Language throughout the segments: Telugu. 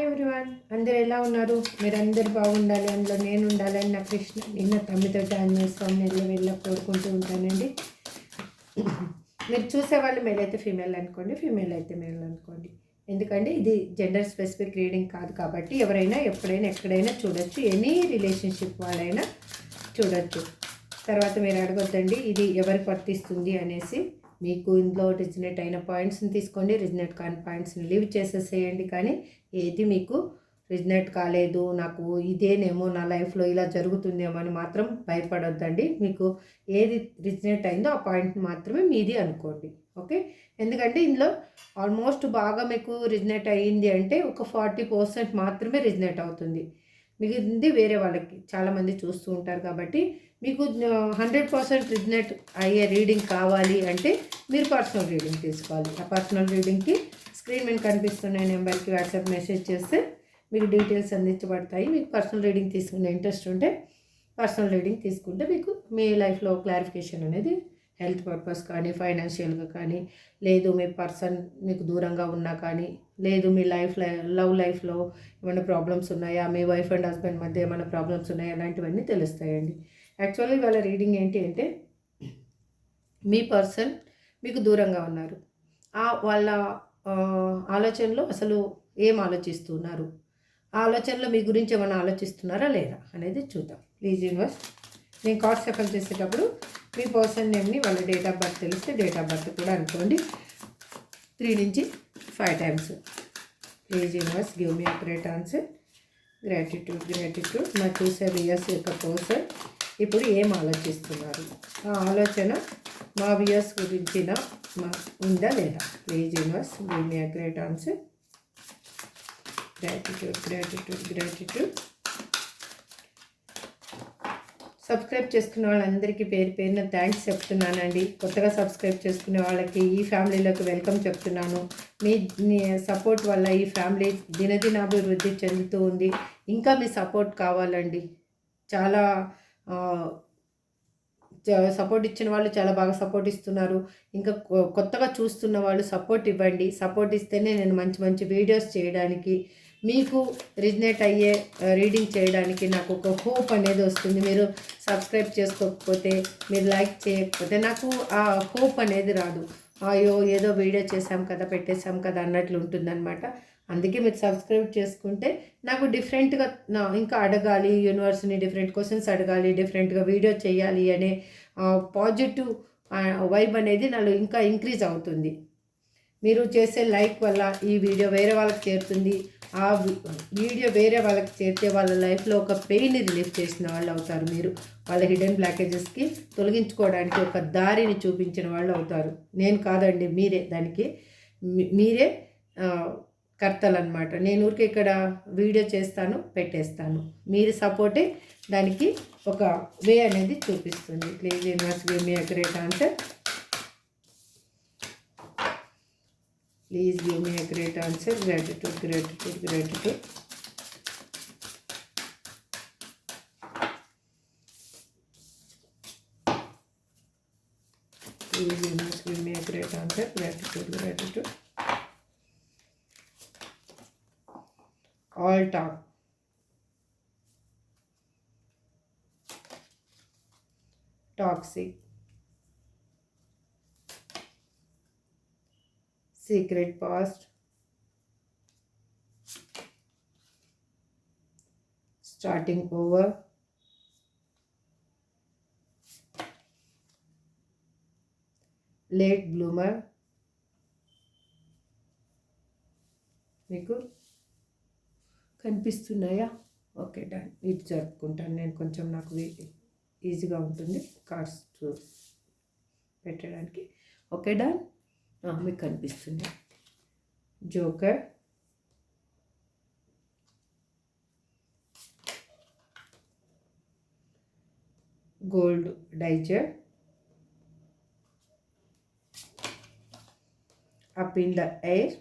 ఎవ్రీవన్, అందరు ఎలా ఉన్నారు? మీరందరూ బాగుండాలి, అందులో నేను ఉండాలని నా కృష్ణ నిన్న తమ్మితో ఆంజనేయ స్వామిని వెళ్ళ కోరుకుంటూ ఉంటానండి. మీరు చూసేవాళ్ళు మేల్ అయితే ఫీమేల్ అనుకోండి, ఫీమేల్ అయితే మేల్ అనుకోండి. ఎందుకంటే ఇది జెండర్ స్పెసిఫిక్ రీడింగ్ కాదు కాబట్టి ఎవరైనా ఎప్పుడైనా ఎక్కడైనా చూడొచ్చు, ఎనీ రిలేషన్షిప్ వాళ్ళైనా చూడొచ్చు. తర్వాత మీరు అడగొద్దండి ఇది ఎవరికి వర్తిస్తుంది అనేసి. మీకు ఇందులో రిజనేట్ అయిన పాయింట్స్ని తీసుకోండి, రిజనేట్ కాని పాయింట్స్ని లీవ్ చేసేసేయండి. కానీ ఏది మీకు రిజనేట్ కాలేదు, నాకు ఇదేనేమో నా లైఫ్లో ఇలా జరుగుతుందేమో అని మాత్రం భయపడొద్దండి. మీకు ఏది రిజనేట్ అయిందో ఆ పాయింట్ మాత్రమే మీది అనుకోండి, ఓకే? ఎందుకంటే ఇందులో ఆల్మోస్ట్ బాగా మీకు రిజనేట్ అయ్యింది అంటే ఒక 40% మాత్రమే రిజనేట్ అవుతుంది. మిగిలింది వేరే వాళ్ళకి చాలామంది చూస్తూ ఉంటారు. కాబట్టి మీకు 100% రిజనేట్ అయ్యే రీడింగ్ కావాలి అంటే మీరు పర్సనల్ రీడింగ్ తీసుకోవాలి. ఆ పర్సనల్ రీడింగ్కి స్క్రీన్ మీద కనిపిస్తున్న నెంబర్కి వాట్సాప్ మెసేజ్ చేస్తే మీకు డీటెయిల్స్ అందించబడతాయి. మీకు పర్సనల్ రీడింగ్ తీసుకునే ఇంట్రెస్ట్ ఉంటే పర్సనల్ రీడింగ్ తీసుకుంటే మీకు మీ లైఫ్లో క్లారిఫికేషన్ అనేది హెల్త్ పర్పస్ కానీ, ఫైనాన్షియల్గా కానీ, లేదు మీ పర్సన్ మీకు దూరంగా ఉన్నా కానీ, లేదు మీ లవ్ లైఫ్లో ఏమైనా ప్రాబ్లమ్స్ ఉన్నాయా, మీ వైఫ్ అండ్ హస్బెండ్ మధ్య ఏమైనా ప్రాబ్లమ్స్ ఉన్నాయా, అలాంటివన్నీ తెలుస్తాయండి. యాక్చువల్లీ వాళ్ళ రీడింగ్ ఏంటి అంటే మీ పర్సన్ మీకు దూరంగా ఉన్నారు, వాళ్ళ ఆలోచనలో అసలు ఏం ఆలోచిస్తున్నారు, ఆ ఆలోచనలో మీ గురించి ఏమైనా ఆలోచిస్తున్నారా లేదా అనేది చూద్దాం. ప్లీజ్ యూనివర్స్, నేను కార్డ్ షఫల్ చేసేటప్పుడు మీ పర్సన్ నేమ్ని వాళ్ళ డేట్ ఆఫ్ బర్త్ తెలిస్తే డేట్ ఆఫ్ బర్త్ కూడా అనుకోండి 3 నుంచి 5 times. Please universe give me accurate answer. Gratitude. మా చూసే వియర్స్ యొక్క పర్సన్ ఇప్పుడు ఏం ఆలోచిస్తున్నారు, ఆ ఆలోచన మా వియర్స్ గురించిన ఉందా లేదా? Please universe give me accurate answer. Gratitude. Subscribe చేసుకునే వాళ్ళందరికీ పేరు పేరున థ్యాంక్స్ చెప్తున్నానండి. కొత్తగా సబ్స్క్రైబ్ చేసుకునే వాళ్ళకి ఈ ఫ్యామిలీలోకి వెల్కమ్ చెప్తున్నాను. మీ సపోర్ట్ వల్ల ఈ ఫ్యామిలీ దినదినాభివృద్ధి చెందుతూ ఉంది. ఇంకా మీ సపోర్ట్ కావాలండి. చాలా సపోర్ట్ ఇచ్చిన వాళ్ళు చాలా బాగా సపోర్ట్ ఇస్తున్నారు. ఇంకా కొత్తగా చూస్తున్న వాళ్ళు సపోర్ట్ ఇవ్వండి. సపోర్ట్ ఇస్తేనే నేను మంచి మంచి వీడియోస్ చేయడానికి, మీకు రిజనేట్ అయ్యే రీడింగ్ చేయడానికి నాకు ఒక హోప్ అనేది వస్తుంది. మీరు సబ్స్క్రైబ్ చేసుకోకపోతే, మీరు లైక్ చేయకపోతే నాకు ఆ హోప్ అనేది రాదు. అయ్యో ఏదో వీడియో చేసాం కదా, పెట్టేసాం కదా అన్నట్లు ఉంటుందన్నమాట. అందుకే మీరు సబ్స్క్రైబ్ చేసుకుంటే నాకు డిఫరెంట్గా ఇంకా అడగాలి, యూనివర్స్ని డిఫరెంట్ క్వశ్చన్స్ అడగాలి, డిఫరెంట్గా వీడియో చేయాలి అనే పాజిటివ్ వైబ్ అనేది నాలో ఇంకా ఇంక్రీజ్ అవుతుంది. మీరు చేసే లైక్ వల్ల ఈ వీడియో వేరే వాళ్ళకి చేరుతుంది. ఆ వీడియో వేరే వాళ్ళకి చేరితే వాళ్ళ లైఫ్లో ఒక పెయిన్ని రిలీఫ్ చేసిన వాళ్ళు అవుతారు. మీరు వాళ్ళ హిడెన్ బ్లాకేజెస్కి తొలగించుకోవడానికి ఒక దారిని చూపించిన వాళ్ళు అవుతారు. నేను కాదండి, మీరే దానికి మీరే కర్తలు అనమాట. నేను ఊరికి ఇక్కడ వీడియో చేస్తాను, పెట్టేస్తాను. మీరు సపోర్టే దానికి ఒక వే అనేది చూపిస్తుంది. Please universe give me accurate answer. Please give me accurate answer. Gratitude. Please universe give me accurate answer. Gratitude. All talk. Toxic. Secret past. Starting over. Late bloomer. మీకు కనిపిస్తున్నాయా? Okay, done. ఇది జరుపుకుంటాను నేను, కొంచెం నాకు ఈజీగా ఉంటుంది కార్డ్స్ పెట్టడానికి. Okay, done. మీకు కనిపిస్తుంది joker, gold digger, up in the air,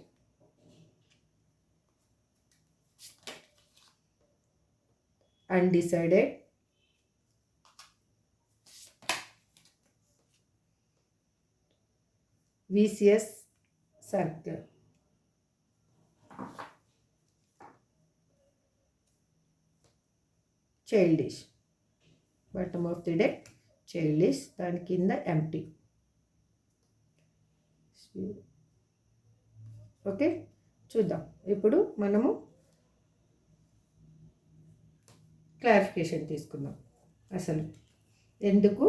undecided, vicious circle. Childish. Bottom of the deck childish, దాని కింద ఎంప్టీ. ఓకే, చూద్దాం. ఇప్పుడు మనము క్లారిఫికేషన్ తీసుకుందాం. అసలు ఎందుకు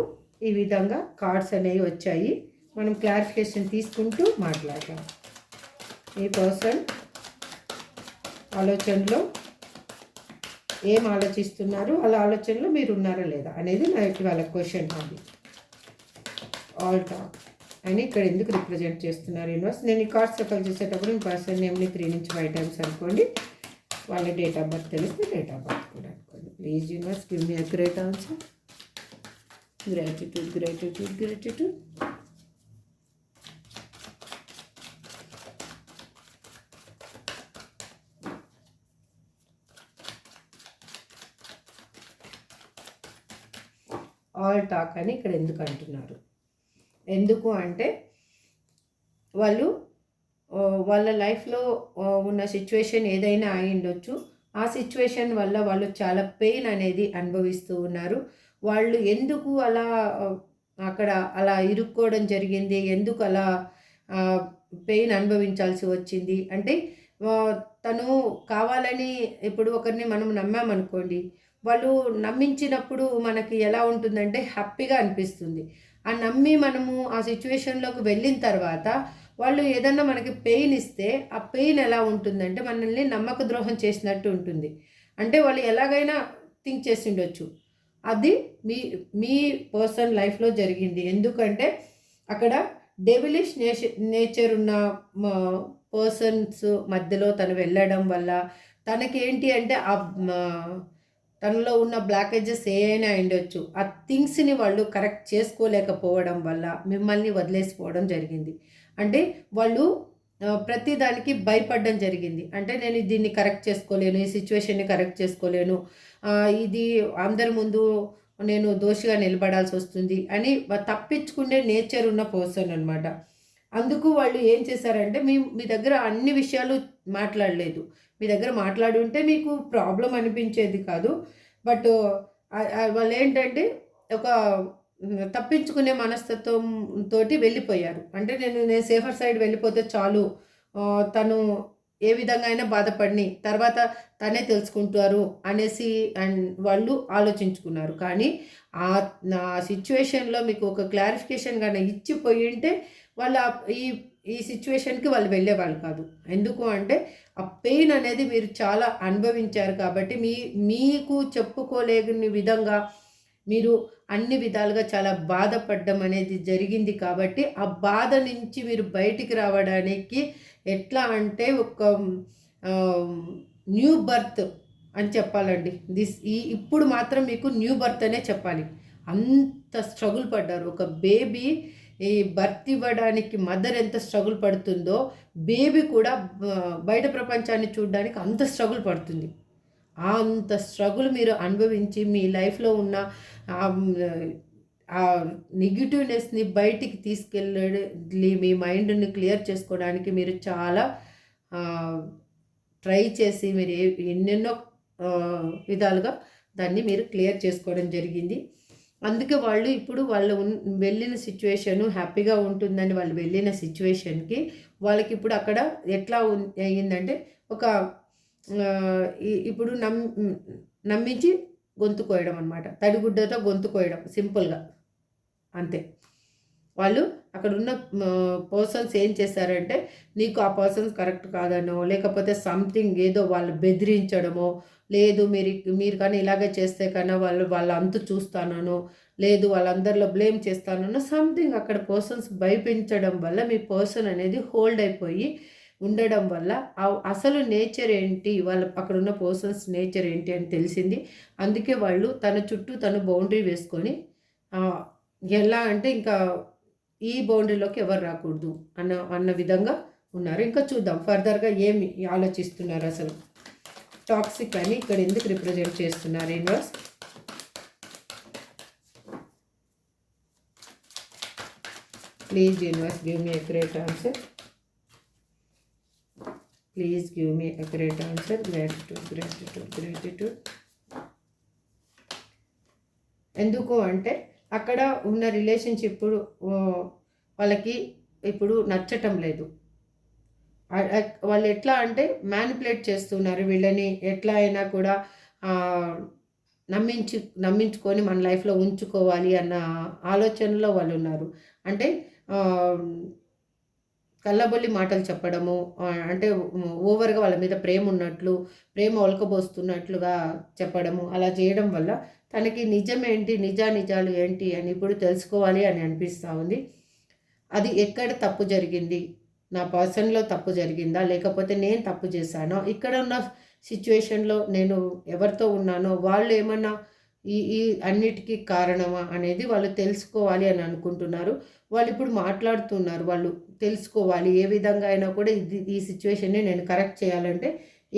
ఈ విధంగా కార్డ్స్ అనేవి వచ్చాయి, మనం క్లారిఫికేషన్ తీసుకుంటూ మాట్లాడదాం. ఈ పర్సన్ ఆలోచనలో ఏం ఆలోచిస్తున్నారు, అలా ఆలోచనలో మీరు ఉన్నారా లేదా అనేది నా ఇవాళ క్వశ్చన్. అది ఆల్ టాక్ అని ఇక్కడ ఎందుకు రిప్రజెంట్ చేస్తున్నారు యూనివర్స్. నేను ఈ కార్డ్స్ సఫల్ చేసేటప్పుడు మీ పర్సన్ నేమ్ని 3 నుంచి 5 టైమ్స్ అనుకోండి. వాళ్ళ డేట్ ఆఫ్ బర్త్ తెలిస్తే డేట్ ఆఫ్ బర్త్ కూడా అనుకోండి. Please universe give me a great answer. Gratitude, gratitude, gratitude. All talk అని ఇక్కడ ఎందుకు అంటున్నారు? ఎందుకు అంటే వాళ్ళు వాళ్ళ లైఫ్లో ఉన్న సిచ్యువేషన్ ఏదైనా అయి ఉండొచ్చు. ఆ సిచ్యువేషన్ వల్ల వాళ్ళు చాలా పెయిన్ అనేది అనుభవిస్తూ ఉన్నారు. వాళ్ళు ఎందుకు అలా అక్కడ అలా ఇరుక్కోవడం జరిగింది, ఎందుకు అలా పెయిన్ అనుభవించాల్సి వచ్చింది అంటే, తను కావాలని ఇప్పుడు ఒకరిని మనం నమ్మామనుకోండి, వాళ్ళు నమ్మించినప్పుడు మనకి ఎలా ఉంటుందంటే హ్యాపీగా అనిపిస్తుంది. ఆ నమ్మి మనము ఆ సిచ్యువేషన్లోకి వెళ్ళిన తర్వాత వాళ్ళు ఏదన్నా మనకి పెయిన్ ఇస్తే ఆ పెయిన్ ఎలా ఉంటుందంటే మనల్ని నమ్మక ద్రోహం చేసినట్టు ఉంటుంది. అంటే వాళ్ళు ఎలాగైనా థింక్ చేసి ఉండొచ్చు. అది మీ మీ పర్సన్ లైఫ్లో జరిగింది. ఎందుకంటే అక్కడ డెవిలిష్ నేచర్ ఉన్న పర్సన్స్ మధ్యలో తను వెళ్ళడం వల్ల తనకేంటి అంటే తనలో ఉన్న బ్లాకేజెస్ ఏమైనా ఉండొచ్చు. ఆ థింగ్స్ని వాళ్ళు కరెక్ట్ చేసుకోలేకపోవడం వల్ల మిమ్మల్ని వదిలేసిపోవడం జరిగింది. అంటే వాళ్ళు ప్రతి దానికి భయపడడం జరిగింది. అంటే నేను దీన్ని కరెక్ట్ చేసుకోలేను, ఈ సిచ్యువేషన్ని కరెక్ట్ చేసుకోలేను, ఇది అందరి ముందు నేను దోషిగా నిలబడాల్సి వస్తుంది అని తప్పించుకునే నేచర్ ఉన్న పర్సన్ అనమాట. అందుకు వాళ్ళు ఏం చేశారంటే మీ దగ్గర అన్ని విషయాలు మాట్లాడలేదు. మీ దగ్గర మాట్లాడి ఉంటే మీకు ప్రాబ్లం అనిపించేది కాదు. బట్ వాళ్ళు ఏంటంటే ఒక తప్పించుకునే మనస్తత్వం తోటి వెళ్ళిపోయారు. అంటే నేను సేఫర్ సైడ్ వెళ్ళిపోతే చాలు, తను ఏ విధంగా అయినా బాధపడిని తర్వాత తనే తెలుసుకుంటారు అనేసి వాళ్ళు ఆలోచించుకున్నారు. కానీ నా సిచ్యువేషన్లో మీకు ఒక క్లారిఫికేషన్ కానీ ఇచ్చిపోయి ఉంటే వాళ్ళు ఈ సిచ్యువేషన్కి వాళ్ళు వెళ్ళేవాళ్ళు కాదు. ఎందుకు అంటే ఆ పెయిన్ అనేది మీరు చాలా అనుభవించారు కాబట్టి మీకు చెప్పుకోలేని విధంగా మీరు అన్ని విధాలుగా చాలా బాధపడడం అనేది జరిగింది. కాబట్టి ఆ బాధ నుంచి మీరు బయటికి రావడానికి ఎట్లా అంటే ఒక న్యూ బర్త్ అని చెప్పాలండి. ఇప్పుడు మాత్రం మీకు న్యూ బర్త్ అనే చెప్పాలి. అంత స్ట్రగుల్ పడ్డారు. ఒక బేబీ ఈ బర్త్ ఇవ్వడానికి మదర్ ఎంత స్ట్రగుల్ పడుతుందో బేబీ కూడా బయట ప్రపంచాన్ని చూడడానికి అంత స్ట్రగుల్ పడుతుంది. అంత స్ట్రగుల్ మీరు అనుభవించి మీ లైఫ్లో ఉన్న ఆ నెగిటివ్నెస్ని బయటికి తీసుకెళ్ళి మీ మైండ్ని క్లియర్ చేసుకోవడానికి మీరు చాలా ట్రై చేసి మీరు ఎన్నెన్నో విధాలుగా దాన్ని మీరు క్లియర్ చేసుకోవడం జరిగింది. అందుకే వాళ్ళు ఇప్పుడు వాళ్ళు వెళ్ళిన సిచ్యువేషను హ్యాపీగా ఉంటుందని వాళ్ళు వెళ్ళిన సిచ్యువేషన్కి వాళ్ళకి ఇప్పుడు అక్కడ ఎట్లా అయ్యిందంటే ఒక ఇప్పుడు నమ్మించి గొంతు కోయడం అనమాట. తడిగుడ్డతో గొంతు కోయడం సింపుల్గా అంతే. వాళ్ళు అక్కడ ఉన్న పర్సన్స్ ఏం చేశారంటే నీకు ఆ పర్సన్స్ కరెక్ట్ కాదనో లేకపోతే సంథింగ్ ఏదో వాళ్ళు బెదిరించడమో, లేదు మీరు కానీ ఇలాగే చేస్తే కన్నా వాళ్ళ అంతు చూస్తానో, లేదు వాళ్ళందరిలో బ్లేమ్ చేస్తానో సంథింగ్ అక్కడ పర్సన్స్ భయపించడం వల్ల మీ పర్సన్ అనేది హోల్డ్ అయిపోయి ఉండడం వల్ల అసలు నేచర్ ఏంటి, వాళ్ళ అక్కడ ఉన్న పర్సన్స్ నేచర్ ఏంటి అని తెలిసింది. అందుకే వాళ్ళు తన చుట్టూ తను బౌండరీ వేసుకొని ఎలా అంటే ఇంకా ఈ బౌండరీలోకి ఎవరు రాకూడదు అన్న విధంగా ఉన్నారు. ఇంకా చూద్దాం ఫర్దర్గా ఏమి ఆలోచిస్తున్నారు. అసలు టాక్సిక్ అని ఇక్కడ ఎందుకు రిప్రజెంట్ చేస్తున్నారు universe? Please universe give me a great answer. Please give me a great answer. Gratitude, gratitude, gratitude. ఎందుకు అంటే అక్కడ ఉన్న రిలేషన్షిప్ వాళ్ళకి ఇప్పుడు నచ్చటం లేదు. వాళ్ళు ఎట్లా అంటే మ్యానిపులేట్ చేస్తున్నారు వీళ్ళని, ఎట్లా అయినా కూడా నమ్మించుకొని మన లైఫ్లో ఉంచుకోవాలి అన్న ఆలోచనలో వాళ్ళు ఉన్నారు. అంటే కళ్ళబొల్లి మాటలు చెప్పడము, అంటే ఓవర్గా వాళ్ళ మీద ప్రేమ ఉన్నట్లు, ప్రేమ ఒలకబోస్తున్నట్లుగా చెప్పడము, అలా చేయడం వల్ల తనకి నిజమేంటి, నిజాలు ఏంటి అని ఇప్పుడు తెలుసుకోవాలి అని అనిపిస్తూ ఉంది. అది ఎక్కడ తప్పు జరిగింది, నా పర్సన్లో తప్పు జరిగిందా, లేకపోతే నేను తప్పు చేశానో, ఇక్కడ ఉన్న సిచ్యువేషన్లో నేను ఎవరితో ఉన్నానో వాళ్ళు ఏమన్నా ఈ అన్నిటికీ కారణమా అనేది వాళ్ళు తెలుసుకోవాలి అని అనుకుంటున్నారు. వాళ్ళు ఇప్పుడు మాట్లాడుతున్నారు. వాళ్ళు తెలుసుకోవాలి ఏ విధంగా అయినా కూడా ఈ సిచ్యువేషన్ని నేను కరెక్ట్ చేయాలంటే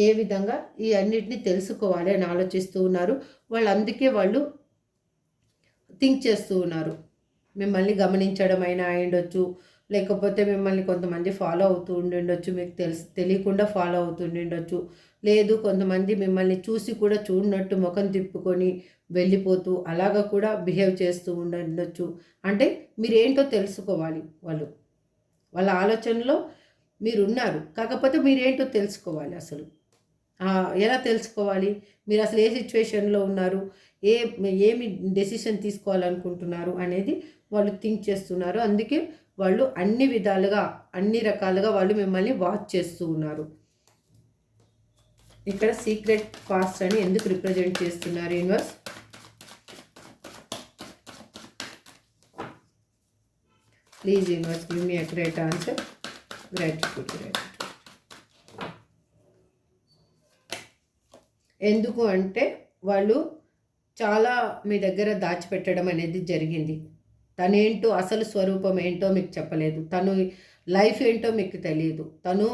ఏ విధంగా ఈ అన్నిటిని తెలుసుకోవాలి అని ఆలోచిస్తూ ఉన్నారు. వాళ్ళు అందుకే వాళ్ళు థింక్ చేస్తూ ఉన్నారు. మిమ్మల్ని గమనించడం అయినా అయ్యుండొచ్చు, లేకపోతే మిమ్మల్ని కొంతమంది ఫాలో అవుతూ ఉండిండొచ్చు, మీకు తెలియకుండా ఫాలో అవుతుండొచ్చు. లేదు కొంతమంది మిమ్మల్ని చూసి కూడా చూడనట్టు ముఖం తిప్పుకొని వెళ్ళిపోతూ అలాగా కూడా బిహేవ్ చేస్తూ ఉండొచ్చు. అంటే మీరేంటో తెలుసుకోవాలి. వాళ్ళ ఆలోచనలో మీరున్నారు, కాకపోతే మీరేంటో తెలుసుకోవాలి. అసలు ఎలా తెలుసుకోవాలి, మీరు అసలు ఏ సిచ్యువేషన్లో ఉన్నారు, ఏమి డెసిషన్ తీసుకోవాలనుకుంటున్నారు అనేది వాళ్ళు థింక్ చేస్తున్నారు. అందుకే వాళ్ళు అన్ని విధాలుగా అన్ని రకాలుగా వాళ్ళు మిమ్మల్ని వాచ్ చేస్తూ ఉన్నారు. ఇక్కడ సీక్రెట్ పాస్ట్ అని ఎందుకు రిప్రజెంట్ చేస్తున్నారు universe? Please universe give me accurate answer. Gratitude. ఎందుకు అంటే వాళ్ళు చాలా మీ దగ్గర దాచిపెట్టడం అనేది జరిగింది. తనేంటో అసలు స్వరూపం ఏంటో మీకు చెప్పలేదు. తను లైఫ్ ఏంటో మీకు తెలియదు. తను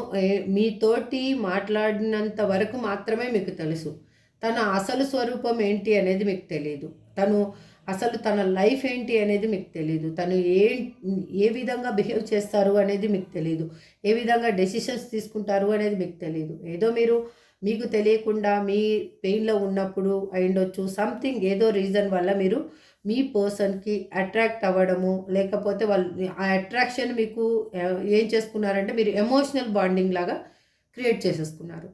మీతోటి మాట్లాడినంత వరకు మాత్రమే మీకు తెలుసు. తన అసలు స్వరూపం ఏంటి అనేది మీకు తెలియదు. అసలు తన లైఫ్ ఏంటి అనేది మీకు తెలియదు. తను ఏ విధంగా బిహేవ్ చేస్తారు అనేది మీకు తెలియదు. ఏ విధంగా డెసిషన్స్ తీసుకుంటారు అనేది మీకు తెలియదు. ఏదో మీకు తెలియకుండా మీ పెయిన్లో ఉన్నప్పుడు అయ్యుండొచ్చు, సంథింగ్ ఏదో రీజన్ వల్ల మీరు మీ పర్సన్కి అట్రాక్ట్ అవ్వడము, లేకపోతే వాళ్ళు ఆ అట్రాక్షన్ మీకు ఏం చేసుకున్నారంటే మీరు ఎమోషనల్ బాండింగ్ లాగా క్రియేట్ చేసేసుకున్నారు.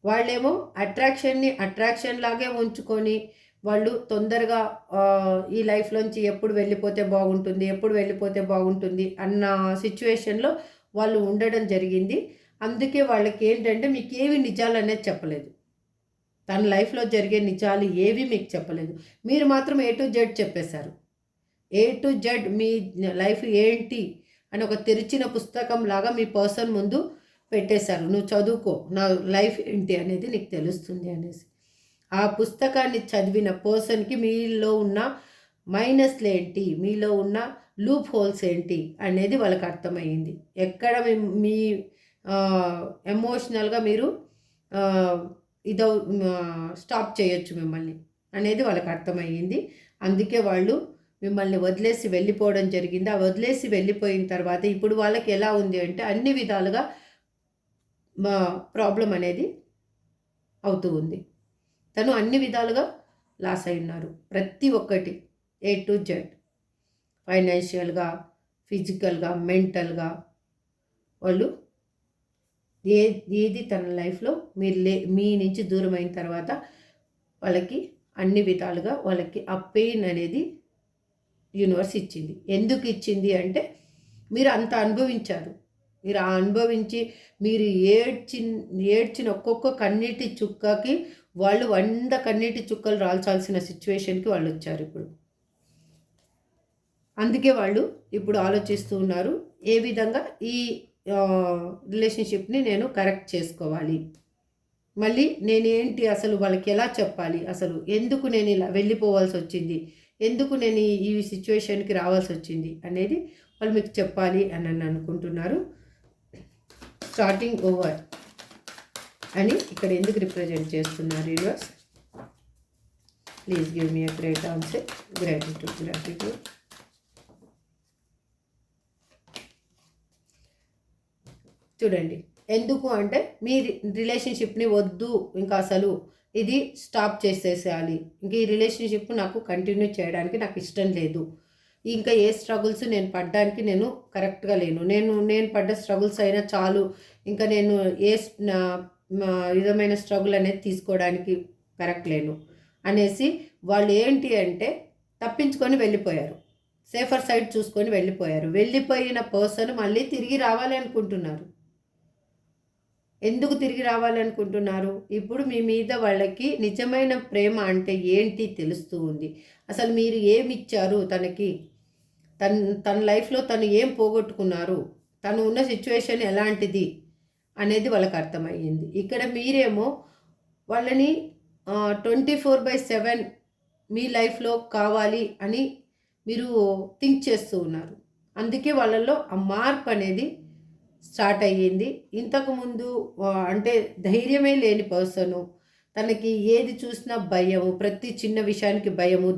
వాళ్ళేమో అట్రాక్షన్ లాగే ఉంచుకొని వాళ్ళు తొందరగా ఈ లైఫ్లోంచి ఎప్పుడు వెళ్ళిపోతే బాగుంటుంది అన్న సిచ్యువేషన్లో వాళ్ళు ఉండడం జరిగింది. అందుకే వాళ్ళకి ఏంటంటే మీకు ఏవి నిజాలు అనేది చెప్పలేదు. తన లైఫ్లో జరిగే నిజాలు ఏవి మీకు చెప్పలేదు. మీరు మాత్రం A to Z చెప్పేశారు. A to Z me life ఏంటి అని ఒక తెరిచిన పుస్తకం లాగా మీ పర్సన్ ముందు పెట్టేశారు. నువ్వు చదువుకో, నా లైఫ్ ఏంటి అనేది నీకు తెలుస్తుంది అనేసి. ఆ పుస్తకాన్ని చదివిన పర్సన్కి మీలో ఉన్న మైనస్లు ఏంటి, మీలో ఉన్న లూప్ హోల్స్ ఏంటి అనేది వాళ్ళకి అర్థమయ్యింది. ఎక్కడ మీ ఎమోషనల్గా మీరు స్టాప్ చేయొచ్చు మిమ్మల్ని అనేది వాళ్ళకి అర్థమయ్యింది. అందుకే వాళ్ళు మిమ్మల్ని వదిలేసి వెళ్ళిపోవడం జరిగింది. ఆ వదిలేసి వెళ్ళిపోయిన తర్వాత ఇప్పుడు వాళ్ళకి ఎలా ఉంది అంటే అన్ని విధాలుగా ప్రాబ్లం అనేది అవుతూ ఉంది. తను అన్ని విధాలుగా లాస్ అయి ఉన్నారు. ప్రతి ఒక్కటి A to Z, ఫైనాన్షియల్గా, ఫిజికల్గా, మెంటల్గా వాళ్ళు ఏది తన లైఫ్లో మీ నుంచి దూరం అయిన తర్వాత వాళ్ళకి అన్ని విధాలుగా వాళ్ళకి ఆ పెయిన్ అనేది యూనివర్స్ ఇచ్చింది. ఎందుకు ఇచ్చింది అంటే మీరు అంత అనుభవించారు. మీరు ఆ అనుభవించి మీరు ఏడ్చిన ఒక్కొక్క కన్నీటి చుక్కకి వాళ్ళు 100 కన్నీటి చుక్కలు రాల్చాల్సిన సిచ్యువేషన్కి వాళ్ళు వచ్చారు ఇప్పుడు. అందుకే వాళ్ళు ఇప్పుడు ఆలోచిస్తూ ఉన్నారు ఏ విధంగా ఈ రిలేషన్షిప్ని నేను కరెక్ట్ చేసుకోవాలి, మళ్ళీ నేనేంటి అసలు వాళ్ళకి ఎలా చెప్పాలి, అసలు ఎందుకు నేను ఇలా వెళ్ళిపోవాల్సి వచ్చింది, ఎందుకు నేను ఈ సిచ్యువేషన్కి రావాల్సి వచ్చింది అనేది వాళ్ళు మీకు చెప్పాలి అని అనుకుంటున్నారు. స్టార్టింగ్ ఓవర్ అని ఇక్కడ ఎందుకు రిప్రజెంట్ చేస్తున్నారు universe? Please give me a great answer. Gratitude. చూడండి, ఎందుకు అంటే మీ రిలేషన్షిప్ని వద్దు, ఇంకా అసలు ఇది స్టాప్ చేసేసేయాలి, ఇంకా ఈ రిలేషన్షిప్ నాకు కంటిన్యూ చేయడానికి నాకు ఇష్టం లేదు, ఇంకా ఏ స్ట్రగుల్స్ నేను పడ్డానికి నేను కరెక్ట్గా లేను, నేను పడ్డ స్ట్రగుల్స్ అయినా చాలు, ఇంకా నేను ఏ విధమైన స్ట్రగుల్ అనేది తీసుకోవడానికి కరెక్ట్ లేను అనేసి వాళ్ళు ఏంటి అంటే తప్పించుకొని వెళ్ళిపోయారు, సేఫర్ సైడ్ చూసుకొని వెళ్ళిపోయారు. వెళ్ళిపోయిన పర్సన్ మళ్ళీ తిరిగి రావాలి అనుకుంటున్నారు. ఎందుకు తిరిగి రావాలనుకుంటున్నారు? ఇప్పుడు మీ మీద వాళ్ళకి నిజమైన ప్రేమ అంటే ఏంటి తెలుస్తూ ఉంది. అసలు మీరు ఏమిచ్చారు తనకి, తన లైఫ్లో తను ఏం పోగొట్టుకున్నారు, తను ఉన్న సిచ్యువేషన్ ఎలాంటిది అనేది వాళ్ళకి అర్థమయ్యింది. ఇక్కడ మీరేమో వాళ్ళని 24/7 మీ లైఫ్లో కావాలి అని మీరు థింక్ చేస్తూ ఉన్నారు. అందుకే వాళ్ళల్లో ఆ మార్పు అనేది స్టార్ట్ అయ్యింది. ఇంతకుముందు అంటే ధైర్యమే లేని పర్సను, తనకి ఏది చూసినా భయము, ప్రతి చిన్న విషయానికి భయము,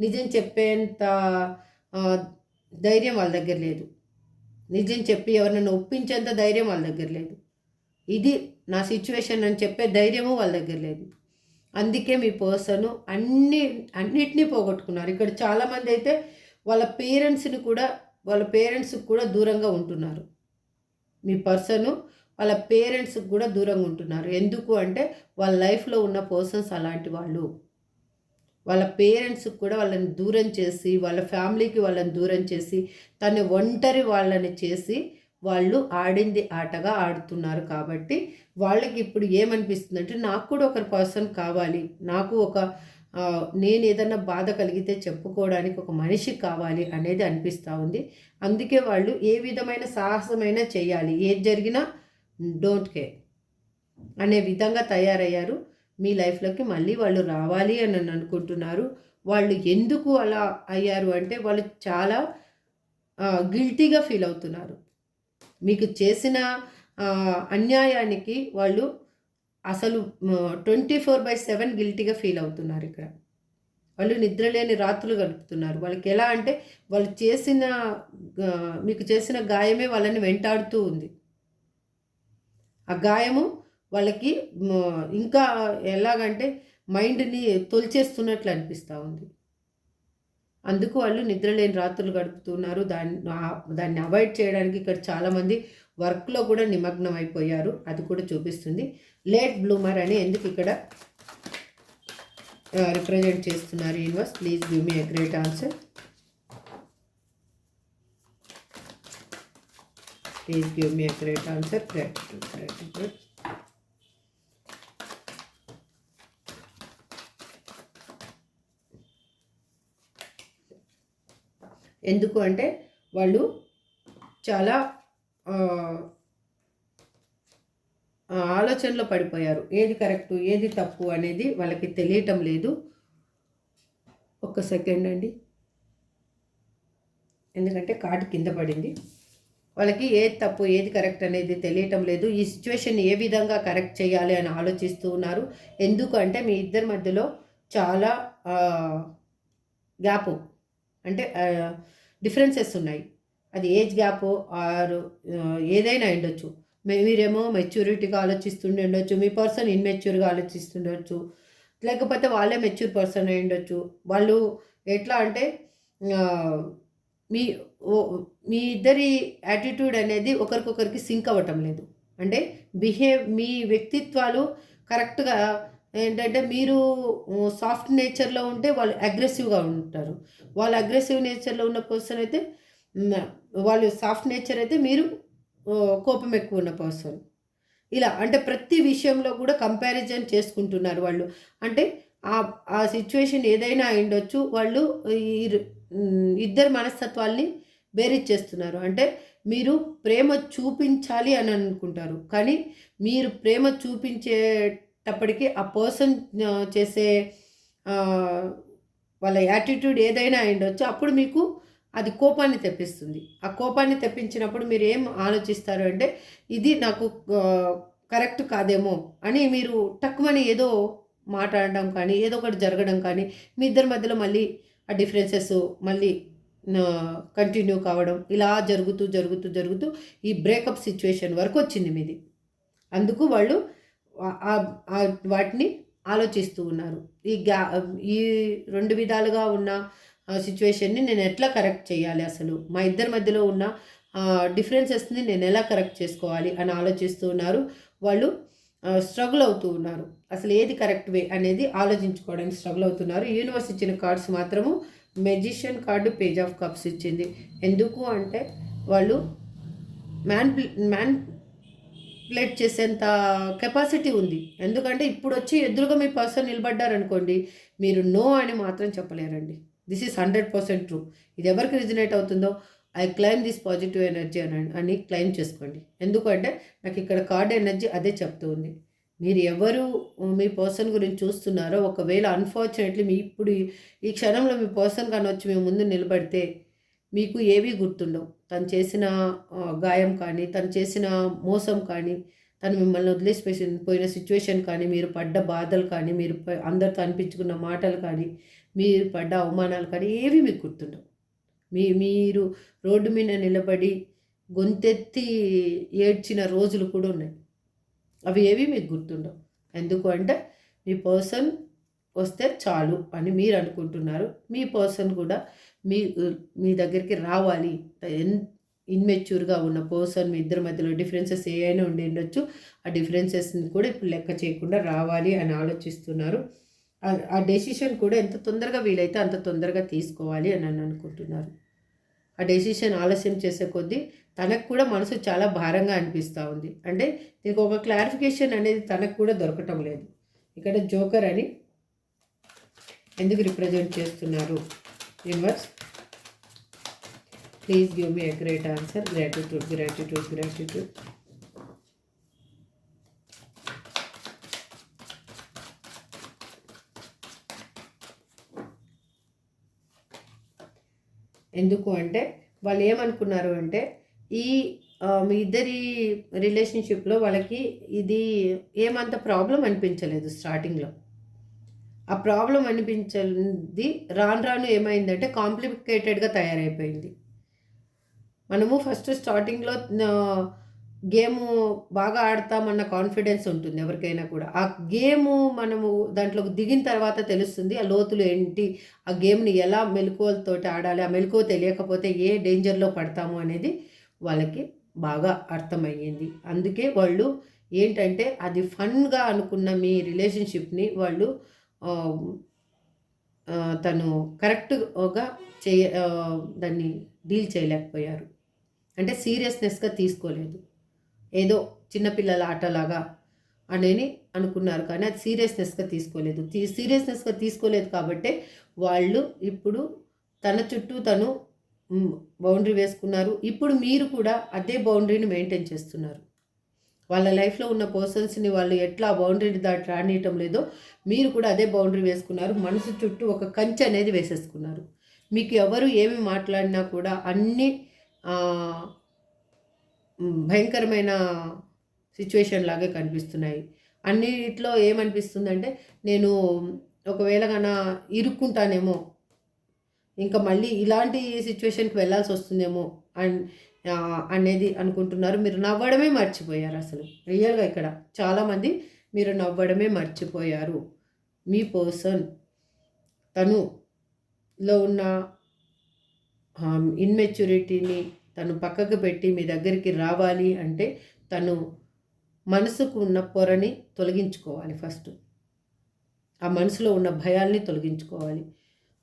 నిజం చెప్పేంత ధైర్యం వాళ్ళ దగ్గర లేదు, నిజం చెప్పి ఎవరినైనా ఒప్పించేంత ధైర్యం వాళ్ళ దగ్గర లేదు, ఇది నా సిచ్యువేషన్ అని చెప్పే ధైర్యము వాళ్ళ దగ్గర లేదు. అందుకే మీ పర్సను అన్నిటినీ పోగొట్టుకున్నారు. ఇక్కడ చాలామంది అయితే వాళ్ళ పేరెంట్స్కి కూడా దూరంగా ఉంటున్నారు. మీ పర్సను వాళ్ళ పేరెంట్స్కి కూడా దూరంగా ఉంటున్నారు. ఎందుకు అంటే వాళ్ళ లైఫ్లో ఉన్న పర్సన్స్ అలాంటి వాళ్ళు. వాళ్ళ పేరెంట్స్కి కూడా వాళ్ళని దూరం చేసి, వాళ్ళ ఫ్యామిలీకి వాళ్ళని దూరం చేసి, తను ఒంటరి వాళ్ళని చేసి వాళ్ళు ఆడింది ఆటగా ఆడుతున్నారు. కాబట్టి వాళ్ళకి ఇప్పుడు ఏమనిపిస్తుంది అంటే నాకు కూడా ఒక పర్సన్ కావాలి, నాకు నేను ఏదన్నా బాధ కలిగితే చెప్పుకోవడానికి ఒక మనిషి కావాలి అనేది అనిపిస్తూ ఉంది. అందుకే వాళ్ళు ఏ విధమైన సాహసమైనా చేయాలి, ఏది జరిగినా డోంట్ కేర్ అనే విధంగా తయారయ్యారు. మీ లైఫ్లోకి మళ్ళీ వాళ్ళు రావాలి అని అనుకుంటున్నారు. వాళ్ళు ఎందుకు అలా అయ్యారు అంటే వాళ్ళు చాలా గిల్టీగా ఫీల్ అవుతున్నారు. మీకు చేసిన అన్యాయానికి వాళ్ళు అసలు 24/7 గిల్టీగా ఫీల్ అవుతున్నారు. ఇక్కడ వాళ్ళు నిద్రలేని రాత్రులు గడుపుతున్నారు. వాళ్ళకి ఎలా అంటే మీకు చేసిన గాయమే వాళ్ళని వెంటాడుతూ ఉంది. ఆ గాయము వాళ్ళకి ఇంకా ఎలాగంటే మైండ్ని తొలిచేస్తున్నట్లు అనిపిస్తూ ఉంది. అందుకు వాళ్ళు నిద్రలేని రాత్రులు గడుపుతున్నారు. దాన్ని అవాయిడ్ చేయడానికి ఇక్కడ చాలామంది వర్క్లో కూడా నిమగ్నం అయిపోయారు. అది కూడా చూపిస్తుంది. లేట్ బ్లూమర్ అని ఎందుకు ఇక్కడ రిప్రజెంట్ చేస్తున్నారు universe? Please give me a great answer. Please give me a great answer. Great. ఎందుకు అంటే వాళ్ళు చాలా ఆలోచనలో పడిపోయారు. ఏది కరెక్టు, ఏది తప్పు అనేది వాళ్ళకి తెలియటం లేదు. ఒక్క సెకండ్ అండి, ఎందుకంటే కార్డు కింద పడింది. వాళ్ళకి ఏది తప్పు, ఏది కరెక్ట్ అనేది తెలియటం లేదు. ఈ సిచ్యువేషన్ ఏ విధంగా కరెక్ట్ చేయాలి అని ఆలోచిస్తూ ఉన్నారు. ఎందుకు అంటే మీ ఇద్దరి మధ్యలో చాలా గ్యాపు అంటే డిఫరెన్సెస్ ఉన్నాయి. అది ఏజ్ గ్యాప్ ఆర్ ఏదైనా ఉండొచ్చు. మీరేమో మెచ్యూరిటీగా ఆలోచిస్తుండే ఉండొచ్చు, మీ పర్సన్ ఇన్మెచ్యూర్గా ఆలోచిస్తుండొచ్చు, లేకపోతే వాళ్ళే మెచ్యూర్ పర్సన్ అయి ఉండొచ్చు. వాళ్ళు ఎట్లా అంటే మీ ఇద్దరి యాటిట్యూడ్ అనేది ఒకరికొకరికి సింక్ అవ్వటం లేదు. అంటే మీ వ్యక్తిత్వాలు కరెక్ట్గా ఏంటంటే మీరు సాఫ్ట్ నేచర్లో ఉంటే వాళ్ళు అగ్రెసివ్గా ఉంటారు. వాళ్ళు అగ్రెసివ్ నేచర్లో ఉన్న పర్సన్ అయితే వాళ్ళు సాఫ్ట్ నేచర్ అయితే మీరు కోపం ఎక్కువ ఉన్న పర్సన్. ఇలా అంటే ప్రతి విషయంలో కూడా కంపారిజన్ చేసుకుంటున్నారు వాళ్ళు. అంటే ఆ సిచ్యువేషన్ ఏదైనా అయిండొచ్చు. వాళ్ళు ఇద్దరు మనస్తత్వాల్ని బేరీచ్చేస్తున్నారు. అంటే మీరు ప్రేమ చూపించాలి అని అనుకుంటారు, కానీ మీరు ప్రేమ చూపించేటప్పటికి ఆ పర్సన్ చేసే వాళ్ళ యాటిట్యూడ్ ఏదైనా అయిండొచ్చు. అప్పుడు మీకు అది కోపాన్ని తెప్పిస్తుంది. ఆ కోపాన్ని తెప్పించినప్పుడు మీరు ఏం ఆలోచిస్తారు అంటే ఇది నాకు కరెక్ట్ కాదేమో అని మీరు టక్కుమని ఏదో మాట్లాడడం కానీ ఏదో ఒకటి జరగడం కానీ మీ ఇద్దరి మధ్యలో మళ్ళీ ఆ డిఫరెన్సెస్ మళ్ళీ కంటిన్యూ కావడం ఇలా జరుగుతూ ఈ బ్రేకప్ సిచ్యువేషన్ వరకు వచ్చింది మీది. అందుకు వాళ్ళు వాటిని ఆలోచిస్తూ ఉన్నారు. ఈ 2 విధాలుగా ఉన్న సిచ్యువేషన్ని నేను ఎట్లా కరెక్ట్ చేయాలి, అసలు మా ఇద్దరి మధ్యలో ఉన్న డిఫరెన్సెస్ని నేను ఎలా కరెక్ట్ చేసుకోవాలి అని ఆలోచిస్తూ ఉన్నారు. వాళ్ళు స్ట్రగుల్ అవుతూ ఉన్నారు. అసలు ఏది కరెక్ట్ వే అనేది ఆలోచించుకోవడానికి స్ట్రగుల్ అవుతున్నారు. యూనివర్స్ ఇచ్చిన కార్డ్స్ మాత్రము magician card, page of cups ఇచ్చింది. ఎందుకు అంటే వాళ్ళు మ్యాన్పులేట్ చేసేంత కెపాసిటీ ఉంది. ఎందుకంటే ఇప్పుడు వచ్చి ఎదురుగా మీ పర్సన్ నిలబడ్డారనుకోండి, మీరు నో అని మాత్రం చెప్పలేరండి. This is 100% true. ఇది ఎవరికి రిజనేట్ అవుతుందో I claim this positive energy అని క్లైమ్ చేసుకోండి. ఎందుకంటే నాకు ఇక్కడ కార్డ్ ఎనర్జీ అదే చెప్తూ ఉంది. మీరు ఎవరు మీ పర్సన్ గురించి చూస్తున్నారో, ఒకవేళ అన్ఫార్చునేట్లీ ఇప్పుడు ఈ క్షణంలో మీ పర్సన్ కానీ వచ్చి మీ ముందు నిలబడితే మీకు ఏవీ గుర్తుండవు. తను చేసిన గాయం కానీ, తను చేసిన మోసం కానీ, తను మిమ్మల్ని వదిలేసి పోయిన సిచ్యువేషన్ కానీ, మీరు పడ్డ బాధలు కానీ, మీరు అందరితో అనిపించుకున్న మాటలు కానీ, మీరు పడ్డ అవమానాలు కానీ ఏవి మీకు గుర్తుండవు. మీరు రోడ్డు మీద నిలబడి గొంతెత్తి ఏడ్చిన రోజులు కూడా ఉన్నాయి. అవి ఏవి మీకు గుర్తుండవు. ఎందుకు అంటే మీ పర్సన్ వస్తే చాలు అని మీరు అనుకుంటున్నారు. మీ పర్సన్ కూడా మీ దగ్గరికి రావాలి. ఇన్మెచ్యూర్గా ఉన్న పర్సన్, మీ ఇద్దరి మధ్యలో డిఫరెన్సెస్ ఏవైనా ఉండి ఉండొచ్చు. ఆ డిఫరెన్సెస్ని కూడా ఇప్పుడు లెక్క చేయకుండా రావాలి అని ఆలోచిస్తున్నారు. ఆ డెసిషన్ కూడా ఎంత తొందరగా వీలైతే అంత తొందరగా తీసుకోవాలి అని అనుకుంటున్నారు. ఆ డెసిషన్ ఆలస్యం చేసే కొద్దీ తనకు కూడా మనసు చాలా భారంగా అనిపిస్తూ ఉంది. అంటే దీనికి ఒక క్లారిఫికేషన్ అనేది తనకు కూడా దొరకటం లేదు. ఇక్కడ జోకర్ అని ఎందుకు రిప్రజెంట్ చేస్తున్నారు universe? Please give me a great answer. Gratitude, gratitude, gratitude. ఎందుకు అంటే వాళ్ళు ఏమనుకున్నారు అంటే మీ ఇద్దరి రిలేషన్షిప్లో వాళ్ళకి ఇది ఏమంత ప్రాబ్లం అనిపించలేదు స్టార్టింగ్లో. ఆ ప్రాబ్లం అనిపించింది రాను ఏమైందంటే కాంప్లికేటెడ్గా తయారైపోయింది. మనము ఫస్ట్ స్టార్టింగ్లో గేము బాగా ఆడతామన్న కాన్ఫిడెన్స్ ఉంటుంది ఎవరికైనా కూడా. ఆ గేము మనము దాంట్లోకి దిగిన తర్వాత తెలుస్తుంది ఆ లోతులు ఏంటి, ఆ గేమ్ని ఎలా మెలకువలతోటి ఆడాలి, ఆ మెలకువ తెలియకపోతే ఏ డేంజర్లో పడతాము అనేది వాళ్ళకి బాగా అర్థమయ్యింది. అందుకే వాళ్ళు ఏంటంటే అది ఫన్గా అనుకున్న మీ రిలేషన్షిప్ని వాళ్ళు తను కరెక్ట్గా దాన్ని డీల్ చేయలేకపోయారు. అంటే సీరియస్నెస్గా తీసుకోలేదు. ఏదో చిన్నపిల్లల ఆటలాగా అనేది అనుకున్నారు, కానీ అది సీరియస్నెస్గా తీసుకోలేదు. సీరియస్నెస్గా తీసుకోలేదు కాబట్టే వాళ్ళు ఇప్పుడు తన చుట్టూ తను బౌండరీ వేసుకున్నారు. ఇప్పుడు మీరు కూడా అదే బౌండరీని మెయింటైన్ చేస్తున్నారు. వాళ్ళ లైఫ్లో ఉన్న పర్సన్స్ని వాళ్ళు ఎట్లా బౌండరీని దాటి రానియటం లేదో మీరు కూడా అదే బౌండరీ వేసుకున్నారు. మనసు చుట్టూ ఒక కంచె అనేది వేసేసుకున్నారు. మీకు ఎవరు ఏమి మాట్లాడినా కూడా అన్నీ భయంకరమైన సిచ్యువేషన్ లాగే కనిపిస్తున్నాయి. అన్నిట్లో ఏమనిపిస్తుందంటే నేను ఒకవేళ కన్నా ఇరుక్కుంటానేమో, ఇంకా మళ్ళీ ఇలాంటి సిచ్యువేషన్కి వెళ్ళాల్సి వస్తుందేమో అనేది అనుకుంటున్నారు. మీరు నవ్వడమే మర్చిపోయారు. అసలు రియల్గా ఇక్కడ చాలామంది మీరు నవ్వడమే మర్చిపోయారు. మీ పర్సన్ తనులో ఉన్న ఇన్మెచ్యూరిటీని తను పక్కకు పెట్టి మీ దగ్గరికి రావాలి అంటే తను మనసుకు ఉన్న పొరని తొలగించుకోవాలి. ఫస్ట్ ఆ మనసులో ఉన్న భయాల్ని తొలగించుకోవాలి.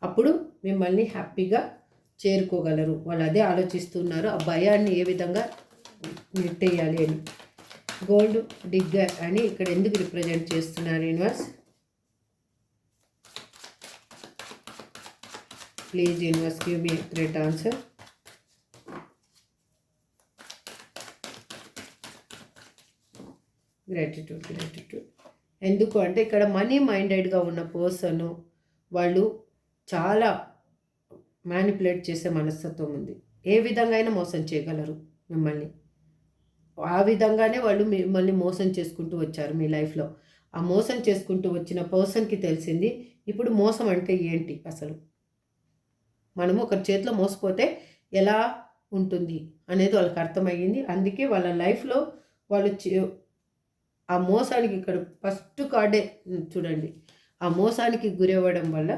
అప్పుడు మిమ్మల్ని హ్యాపీగా చేరుకోగలరు. వాళ్ళు అదే ఆలోచిస్తున్నారు, ఆ భయాన్ని ఏ విధంగా నెట్టేయాలి అని. గోల్డ్ డిగ్గర్ అని ఇక్కడ ఎందుకు రిప్రజెంట్ చేస్తున్నారు universe? Please universe give me great answer. Gratitude. ఎందుకు అంటే ఇక్కడ మనీ మైండెడ్గా ఉన్న పర్సన్ వాళ్ళు చాలా మ్యానిపులేట్ చేసే మనస్తత్వం ఉంది. ఏ విధంగా అయినా మోసం చేయగలరు మిమ్మల్ని. ఆ విధంగానే వాళ్ళు మిమ్మల్ని మోసం చేసుకుంటూ వచ్చారు మీ లైఫ్లో. ఆ మోసం చేసుకుంటూ వచ్చిన పర్సన్కి తెలిసింది ఇప్పుడు మోసం అంటే ఏంటి అసలు. మనము ఒకరి చేతిలో మోసపోతే ఎలా ఉంటుంది అనేది వాళ్ళకి అర్థమయ్యింది. అందుకే వాళ్ళ లైఫ్లో వాళ్ళు ఆ మోసానికి ఇక్కడ ఫస్ట్ కార్డే చూడండి, ఆ మోసానికి గురవ్వడం వల్ల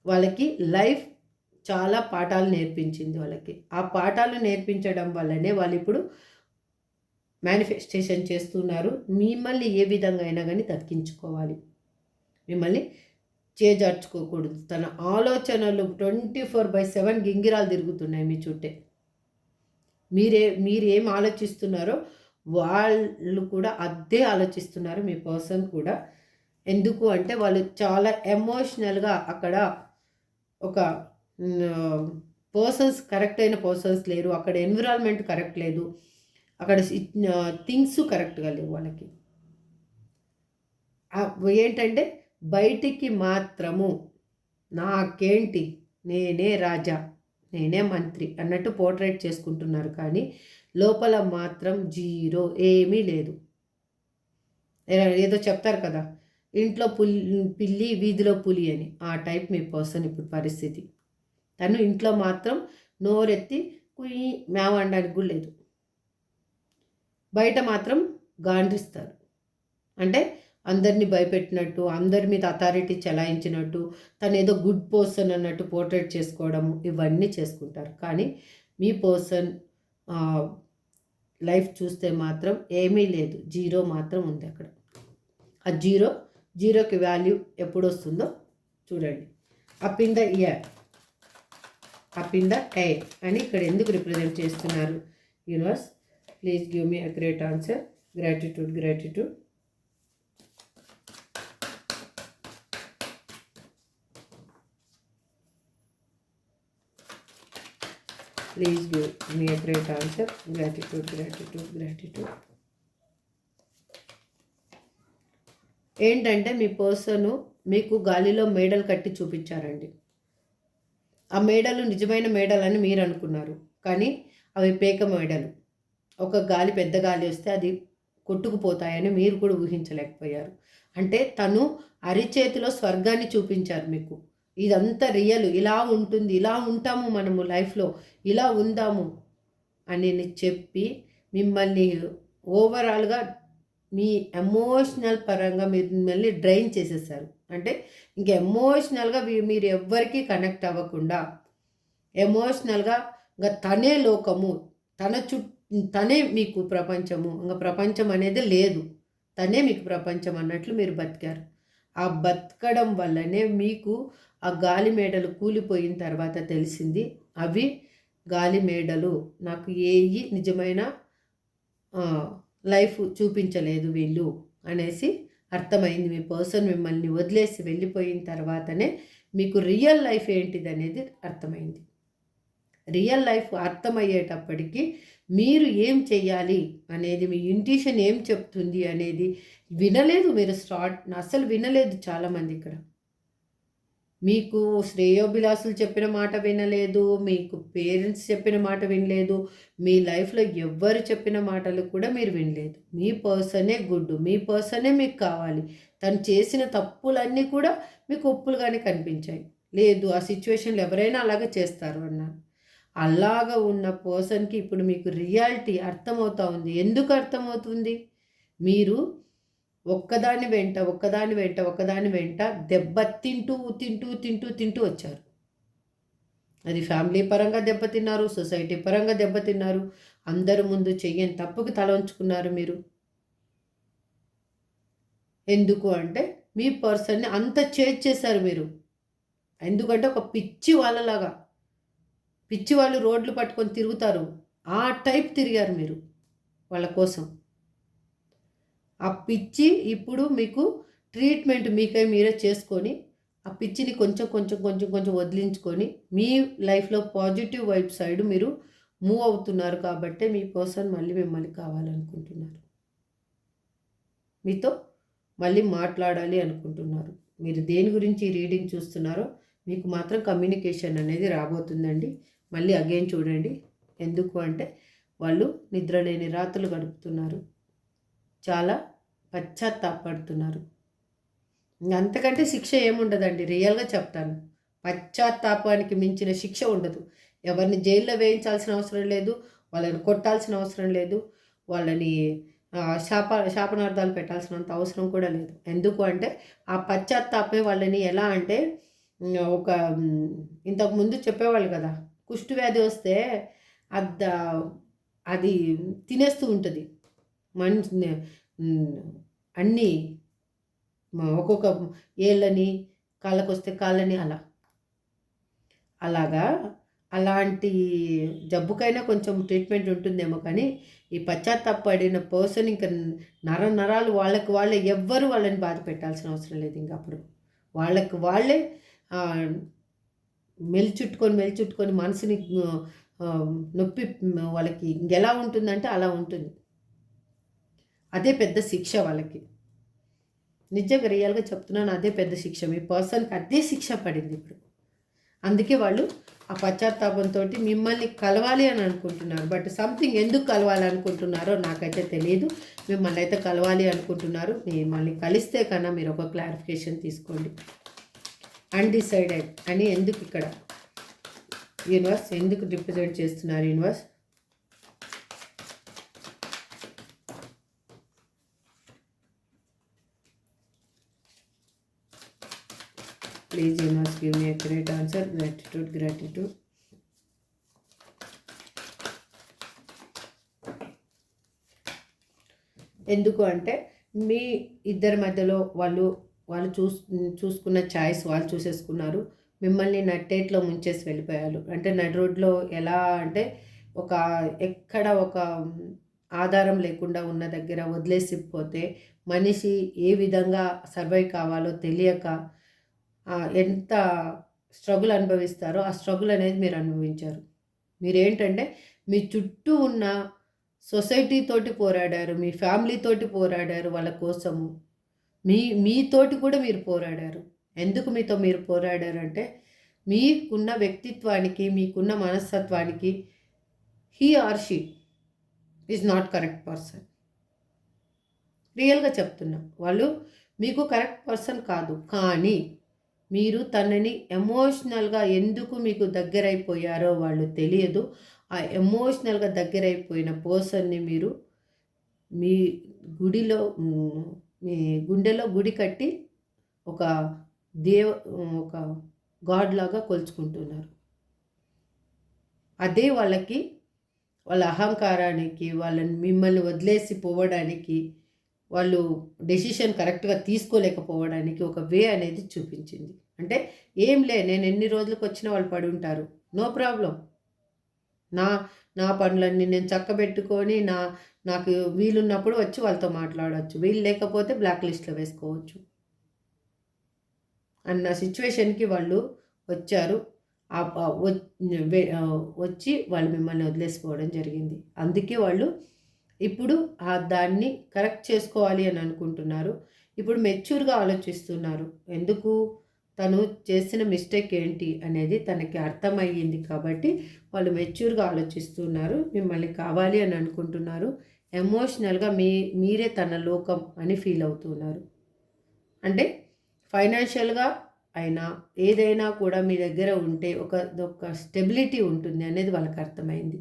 వాళ్ళకి లైఫ్ చాలా పాఠాలు నేర్పించింది వాళ్ళకి. ఆ పాఠాలు నేర్పించడం వల్లనే వాళ్ళు ఇప్పుడు మేనిఫెస్టేషన్ చేస్తున్నారు. మిమ్మల్ని ఏ విధంగా అయినా కానీ దక్కించుకోవాలి, మిమ్మల్ని చేజార్చుకోకూడదు. తన ఆలోచనలు 24/7 గింగిరాలు తిరుగుతున్నాయి మీ చుట్టే. మీరేం ఆలోచిస్తున్నారో వాళ్ళు కూడా అదే ఆలోచిస్తున్నారు, మీ పర్సన్ కూడా. ఎందుకు అంటే వాళ్ళు చాలా ఎమోషనల్గా అక్కడ ఒక కరెక్ట్ అయిన పర్సన్స్ లేరు, అక్కడ ఎన్విరాన్మెంట్ కరెక్ట్ లేదు, అక్కడ థింగ్స్ కరెక్ట్గా లేవు వాళ్ళకి. ఏంటంటే బయటికి మాత్రము నాకేంటి, నేనే రాజా, నేనే మంత్రి అన్నట్టు పోర్ట్రేట్ చేసుకుంటున్నారు, కానీ లోపల మాత్రం జీరో, ఏమీ లేదు. ఏదో చెప్తారు కదా, ఇంట్లో పిల్లి వీధిలో పులి అని, ఆ టైప్ మీ పర్సన్ ఇప్పుడు పరిస్థితి. తను ఇంట్లో మాత్రం నోరెత్తి కుయ్యి మేవడానికి కూడా లేదు, బయట మాత్రం గాండ్రిస్తారు. అంటే అందరినీ భయపెట్టినట్టు, అందరి మీద అథారిటీ చలాయించినట్టు, తను ఏదో గుడ్ పర్సన్ అన్నట్టు పోర్ట్రేట్ చేసుకోవడము, ఇవన్నీ చేసుకుంటారు. కానీ మీ పర్సన్ లైఫ్ చూస్తే మాత్రం ఏమీ లేదు, జీరో మాత్రం ఉంది అక్కడ. ఆ జీరోకి వాల్యూ ఎప్పుడు వస్తుందో చూడండి. Up in the year, up in the air అని ఇక్కడ ఎందుకు రిప్రజెంట్ చేస్తున్నారు? Universe, please give me a great answer. Gratitude. Please give me a great answer. Gratitude. ఏంటంటే మీ పర్సను మీకు గాలిలో మేడలు కట్టి చూపించారండి. ఆ మేడలు నిజమైన మేడలని మీరు అనుకున్నారు, కానీ అవి పేక మేడలు. ఒక పెద్ద గాలి వస్తే అది కొట్టుకుపోతాయని మీరు కూడా ఊహించలేకపోయారు. అంటే తను అరిచేతిలో స్వర్గాన్ని చూపించారు మీకు. ఇదంతా రియల్, ఇలా ఉంటుంది, ఇలా ఉంటాము మనము లైఫ్లో, ఇలా ఉందాము అని చెప్పి మిమ్మల్ని ఓవరాల్గా మీ ఎమోషనల్ పరంగా మిమ్మల్ని డ్రైన్ చేసేసారు. అంటే ఇంక ఎమోషనల్గా మీరు ఎవ్వరికీ కనెక్ట్ అవ్వకుండా, ఎమోషనల్గా ఇంకా తనే లోకము, తనే మీకు ప్రపంచము, ఇంకా ప్రపంచం అనేది లేదు, తనే మీకు ప్రపంచం అన్నట్లు మీరు బతికారు. ఆ బతకడం వల్లనే మీకు ఆ గాలి మేడలు కూలిపోయిన తర్వాత తెలిసింది, అవి గాలి మేడలు, నాకు ఏవి నిజమైన లైఫ్ చూపించలేదు వీళ్ళు అనేసి అర్థమైంది. మీ పర్సన్ మిమ్మల్ని వదిలేసి వెళ్ళిపోయిన తర్వాతనే మీకు రియల్ లైఫ్ ఏంటిది అనేది అర్థమైంది. రియల్ లైఫ్ అర్థమయ్యేటప్పటికీ మీరు ఏం చెయ్యాలి అనేది, మీ ఇంట్యూషన్ ఏం చెప్తుంది అనేది వినలేదు మీరు. అసలు వినలేదు చాలామంది ఇక్కడ. మీకు శ్రేయోభిలాసులు చెప్పిన మాట వినలేదు, మీకు పేరెంట్స్ చెప్పిన మాట వినలేదు, మీ లైఫ్లో ఎవ్వరు చెప్పిన మాటలు కూడా మీరు వినలేదు. మీ పర్సనే గుడ్, మీ పర్సనే మీకు కావాలి. తను చేసిన తప్పులన్నీ కూడా మీకు ఒప్పులుగానే కనిపించాయి. లేదు, ఆ సిచ్యువేషన్లో ఎవరైనా అలాగే చేస్తారు అన్నారు. అలాగా ఉన్న పర్సన్కి ఇప్పుడు మీకు రియాలిటీ అర్థమవుతూ ఉంది. ఎందుకు అర్థమవుతుంది? మీరు ఒక్కదాని వెంట దెబ్బ తింటూ వచ్చారు. అది ఫ్యామిలీ పరంగా దెబ్బతిన్నారు, సొసైటీ పరంగా దెబ్బతిన్నారు, అందరి ముందు చెయ్యని తప్పుకి తల ఉంచుకున్నారు మీరు. ఎందుకు అంటే మీ పర్సన్ని అంత చేశారు మీరు. ఎందుకంటే ఒక పిచ్చి వాళ్ళు రోడ్లు పట్టుకొని తిరుగుతారు, ఆ టైప్ తిరిగారు మీరు వాళ్ళ కోసం. ఆ పిచ్చి ఇప్పుడు మీకు ట్రీట్మెంట్ మీరే చేసుకొని, ఆ పిచ్చిని కొంచెం వదిలించుకొని మీ లైఫ్లో పాజిటివ్ వైబ్ సైడ్ మీరు మూవ్ అవుతున్నారు. కాబట్టి మీ పర్సన్ మళ్ళీ మిమ్మల్ని కావాలనుకుంటున్నారు, మీతో మళ్ళీ మాట్లాడాలి అనుకుంటున్నారు. మీరు దేని గురించి రీడింగ్ చూస్తున్నారో మీకు మాత్రం కమ్యూనికేషన్ అనేది రాబోతుందండి. మళ్ళీ అగైన్ చూడండి. ఎందుకు అంటే వాళ్ళు నిద్రలేని రాత్రులు గడుపుతున్నారు, చాలా పశ్చాత్తాపడుతున్నారు. అంతకంటే శిక్ష ఏముండదండి, రియల్గా చెప్తాను. పశ్చాత్తాపానికి మించిన శిక్ష ఉండదు. ఎవరిని జైల్లో వేయించాల్సిన అవసరం లేదు, వాళ్ళని కొట్టాల్సిన అవసరం లేదు, వాళ్ళని శాపనార్థాలు పెట్టాల్సినంత అవసరం కూడా లేదు. ఎందుకు అంటే ఆ పశ్చాత్తాపే వాళ్ళని ఎలా అంటే ఒక ఇంతకుముందు చెప్పేవాళ్ళు కదా, కుష్టు వ్యాధి వస్తే అద్ద అది తినేస్తూ ఉంటుంది మనిషిని, అన్నీ ఒక్కొక్క ఏళ్ళని, కాళ్ళకొస్తే కాళ్ళని అలాగా అలాంటి జబ్బుకైనా కొంచెం ట్రీట్మెంట్ ఉంటుందేమో, కానీ ఈ పశ్చాత్తాపడిన పర్సన్ ఇంకా నరాలు వాళ్ళకి వాళ్ళే ఎవ్వరు వాళ్ళని బాధ పెట్టాల్సిన అవసరం లేదు. ఇంక అప్పుడు వాళ్ళకి వాళ్ళే మెలిచుట్టుకొని మనసుని నొప్పి వాళ్ళకి ఇంకెలా ఉంటుందంటే అలా ఉంటుంది. అదే పెద్ద శిక్ష వాళ్ళకి. నిజంగా రియల్గా చెప్తున్నాను, అదే పెద్ద శిక్ష. మీ పర్సన్కి అదే శిక్ష పడింది ఇప్పుడు. అందుకే వాళ్ళు ఆ పశ్చాత్తాపంతో మిమ్మల్ని కలవాలి అని అనుకుంటున్నారు. బట్ సంథింగ్ ఎందుకు కలవాలి అనుకుంటున్నారో నాకైతే తెలియదు. మిమ్మల్ని అయితే కలవాలి అనుకుంటున్నారు. మిమ్మల్ని కలిస్తే కన్నా మీరు ఒక క్లారిఫికేషన్ తీసుకోండి. అన్డిసైడెడ్ అని ఎందుకు ఇక్కడ యూనివర్స్ ఎందుకు రిప్రజెంట్ చేస్తున్నారు? Universe please universe give me accurate answer. Gratitude. ఎందుకు అంటే మీ ఇద్దరి మధ్యలో వాళ్ళు చూసుకున్న ఛాయిస్ వాళ్ళు చూసేసుకున్నారు. మిమ్మల్ని నట్టేట్లో ముంచేసి వెళ్ళిపోయారు. అంటే నడి రోడ్లో ఎలా అంటే ఎక్కడ ఒక ఆధారం లేకుండా ఉన్న దగ్గర వదిలేసిపోతే మనిషి ఏ విధంగా సర్వైవ్ కావాలో తెలియక ఎంత స్ట్రగుల్ అనుభవిస్తారో ఆ స్ట్రగుల్ అనేది మీరు అనుభవించారు. మీరేంటంటే మీ చుట్టూ ఉన్న సొసైటీతోటి పోరాడారు, మీ ఫ్యామిలీతోటి పోరాడారు వాళ్ళ కోసము. మీతోటి కూడా మీరు పోరాడారు. ఎందుకు మీతో మీరు పోరాడారంటే మీకున్న వ్యక్తిత్వానికి, మీకున్న మనస్తత్వానికి he or she is not correct person. రియల్గా చెప్తున్నా, వాళ్ళు మీకు కరెక్ట్ పర్సన్ కాదు. కానీ మీరు తనని ఎమోషనల్గా ఎందుకు మీకు దగ్గరైపోయారో వాళ్ళు తెలియదు. ఆ ఎమోషనల్గా దగ్గరైపోయిన పర్సన్ని మీరు మీ గుండెలో గుడి కట్టి ఒక ఒక గాడ్ లాగా కొలుచుకుంటున్నారు. అదే వాళ్ళ అహంకారానికి, మిమ్మల్ని వదిలేసి పోవడానికి, వాళ్ళు డెసిషన్ కరెక్ట్గా తీసుకోలేకపోవడానికి ఒక వే అనేది చూపించింది. అంటే నేను ఎన్ని రోజులకు వచ్చినా వాళ్ళు పడి ఉంటారు, నో ప్రాబ్లం. నా పనులన్నీ నేను చక్కబెట్టుకొని నాకు వీలున్నప్పుడు వచ్చి వాళ్ళతో మాట్లాడవచ్చు, వీలు లేకపోతే బ్లాక్ లిస్ట్లో వేసుకోవచ్చు అన్న సిచ్యువేషన్కి వాళ్ళు వచ్చారు. వచ్చి వాళ్ళు మిమ్మల్ని వదిలేసిపోవడం జరిగింది. అందుకే వాళ్ళు ఇప్పుడు దాన్ని కరెక్ట్ చేసుకోవాలి అని అనుకుంటున్నారు. ఇప్పుడు మెచ్యూర్గా ఆలోచిస్తున్నారు. ఎందుకు తను చేసిన మిస్టేక్ ఏంటి అనేది తనకి అర్థమయ్యింది కాబట్టి వాళ్ళు మెచ్యూర్గా ఆలోచిస్తున్నారు. మిమ్మల్ని కావాలి అని అనుకుంటున్నారు. ఎమోషనల్గా మీరే తన లోకం అని ఫీల్ అవుతున్నారు. అంటే ఫైనాన్షియల్గా అయినా ఏదైనా కూడా మీ దగ్గర ఉంటే ఒక స్టెబిలిటీ ఉంటుంది అనేది వాళ్ళకి అర్థమైంది.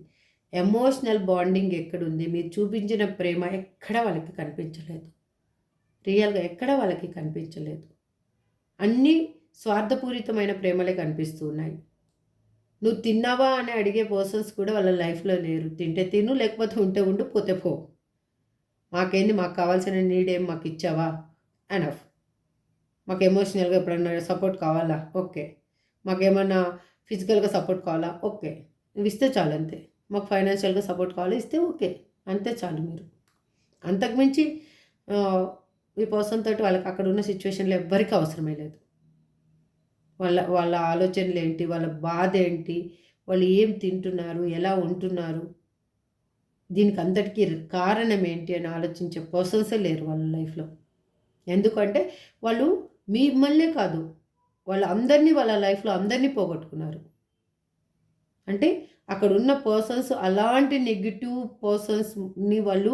ఎమోషనల్ బాండింగ్ ఎక్కడుంది, మీరు చూపించిన ప్రేమ ఎక్కడ వాళ్ళకి కనిపించలేదు. రియల్గా ఎక్కడ వాళ్ళకి కనిపించలేదు. అన్నీ స్వార్థపూరితమైన ప్రేమలే కనిపిస్తూ ఉన్నాయి. నువ్వు తిన్నావా అని అడిగే పర్సన్స్ కూడా వాళ్ళ లైఫ్లో లేరు. తింటే తిను, లేకపోతే ఉంటే ఉండు, పోతే పో. మాకేంది, మాకు కావాల్సిన నీడేం మాకు ఇచ్చావా, ఎనఫ్. మాకు ఎమోషనల్గా ఎప్పుడన్నా సపోర్ట్ కావాలా, ఓకే. మాకేమన్నా ఫిజికల్గా సపోర్ట్ కావాలా, ఓకే, నువ్వు ఇస్తే చాలు, అంతే. మాకు ఫైనాన్షియల్గా సపోర్ట్ కావాలి, ఇస్తే ఓకే, అంతే చాలు. మీరు అంతకుమించి ఈ పర్సన్ తోటి వాళ్ళకి అక్కడ ఉన్న సిచ్యువేషన్లో ఎవ్వరికీ అవసరమే లేదు. వాళ్ళ ఆలోచనలు ఏంటి, వాళ్ళ బాధ ఏంటి, వాళ్ళు ఏం తింటున్నారు, ఎలా ఉంటున్నారు, దీనికి అంతటికీ కారణం ఏంటి అని ఆలోచించే పర్సన్సే లేరు వాళ్ళ లైఫ్లో. ఎందుకంటే వాళ్ళు మిమ్మల్నే కాదు, వాళ్ళ లైఫ్లో అందరినీ పోగొట్టుకున్నారు. అంటే అక్కడ ఉన్న పర్సన్స్ అలాంటి నెగిటివ్ పర్సన్స్ని వాళ్ళు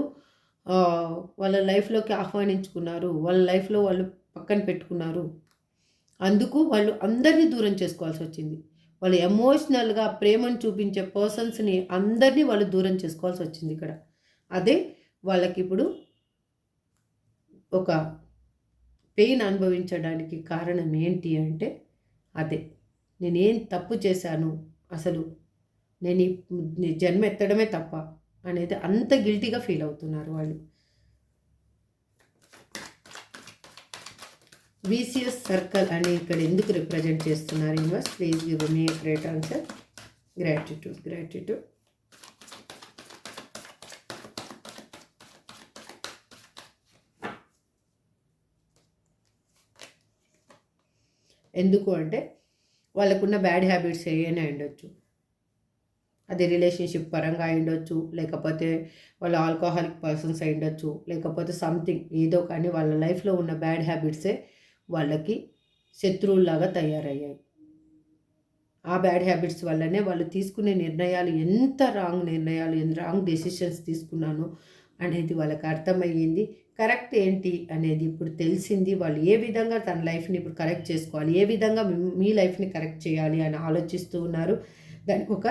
వాళ్ళ లైఫ్లోకి ఆహ్వానించుకున్నారు, వాళ్ళ లైఫ్లో వాళ్ళు పక్కన పెట్టుకున్నారు. అందుకు వాళ్ళు అందరినీ దూరం చేసుకోవాల్సి వచ్చింది. వాళ్ళు ఎమోషనల్గా ప్రేమను చూపించే పర్సన్స్ని అందరినీ వాళ్ళు దూరం చేసుకోవాల్సి వచ్చింది ఇక్కడ. అదే వాళ్ళకి ఇప్పుడు ఒక పెయిన్ అనుభవించడానికి కారణం ఏంటి అంటే అదే, నేనేం తప్పు చేశాను, అసలు నేను ఈ జన్మ ఎత్తడమే తప్ప అనేది అంత గిల్టీగా ఫీల్ అవుతున్నారు వాళ్ళు. విసిఎస్ సర్కిల్ అని ఇక్కడ ఎందుకు రిప్రజెంట్ చేస్తున్నారు universe? Please give me a great answer. Gratitude. ఎందుకు అంటే వాళ్ళకున్న బ్యాడ్ హ్యాబిట్స్ ఏమైనా ఉండొచ్చు. అది రిలేషన్షిప్ పరంగా అయ్యుండొచ్చు, లేకపోతే వాళ్ళు ఆల్కహాలిక్ పర్సన్స్ అయ్యుండొచ్చు, లేకపోతే సంథింగ్ ఏదో కానీ వాళ్ళ లైఫ్లో ఉన్న బ్యాడ్ హ్యాబిట్సే వాళ్ళకి శత్రువుల్లాగా తయారయ్యాయి. ఆ బ్యాడ్ హ్యాబిట్స్ వల్లనే వాళ్ళు తీసుకునే నిర్ణయాలు ఎంత రాంగ్ డెసిషన్స్ తీసుకున్నాను అనేది వాళ్ళకి అర్థమయ్యింది. కరెక్ట్ ఏంటి అనేది ఇప్పుడు తెలిసింది. వాళ్ళు ఏ విధంగా తన లైఫ్ని ఇప్పుడు కరెక్ట్ చేసుకోవాలి, ఏ విధంగా మీ లైఫ్ని కరెక్ట్ చేయాలి అని ఆలోచిస్తూ ఉన్నారు. దానికి ఒక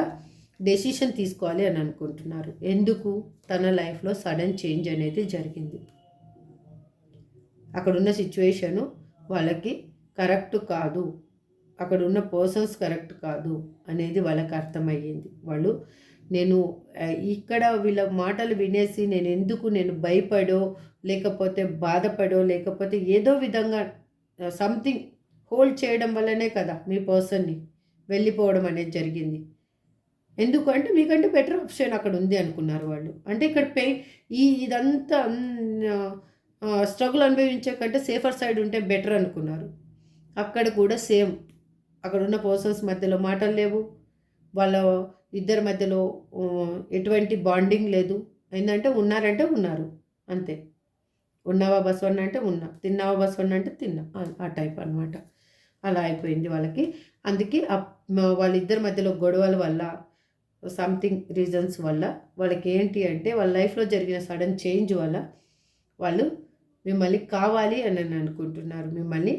డెసిషన్ తీసుకోవాలి అని అనుకుంటున్నారు. ఎందుకు? తన లైఫ్లో సడన్ చేంజ్ అనేది జరిగింది. అక్కడున్న సిచ్యువేషను వాళ్ళకి కరెక్ట్ కాదు, అక్కడ ఉన్న పర్సన్స్ కరెక్ట్ కాదు అనేది వాళ్ళకి అర్థమయ్యింది. వాళ్ళు నేను ఇక్కడ వీళ్ళ మాటలు వినేసి నేను భయపడో, లేకపోతే బాధపడో, లేకపోతే ఏదో విధంగా సంథింగ్ హోల్డ్ చేయడం వల్లనే కదా మీ పర్సన్ని వెళ్ళిపోవడం అనేది జరిగింది. ఎందుకంటే మీకంటే బెటర్ ఆప్షన్ అక్కడ ఉంది అనుకున్నారు వాళ్ళు. అంటే ఇక్కడ ఇదంతా స్ట్రగుల్ అనుభవించే కంటే సేఫర్ సైడ్ ఉంటే బెటర్ అనుకున్నారు. అక్కడ కూడా సేమ్, అక్కడ ఉన్న పర్సన్స్ మధ్యలో మాటలు లేవు, వాళ్ళ ఇద్దరి మధ్యలో ఎటువంటి బాండింగ్ లేదు. ఏంటంటే ఉన్నారంటే ఉన్నారు అంతే. ఉన్నావా బస్వన్న అంటే ఉన్నా, తిన్నావా బస్వన్న అంటే తిన్నా, ఆ టైప్ అనమాట. అలా అయిపోయింది వాళ్ళకి. అందుకే వాళ్ళిద్దరి మధ్యలో గొడవల వల్ల, సంథింగ్ రీజన్స్ వల్ల వాళ్ళకి ఏంటి అంటే వాళ్ళ లైఫ్లో జరిగిన సడన్ చేంజ్ వల్ల వాళ్ళు మిమ్మల్ని కావాలి అని అనుకుంటున్నారు. మిమ్మల్ని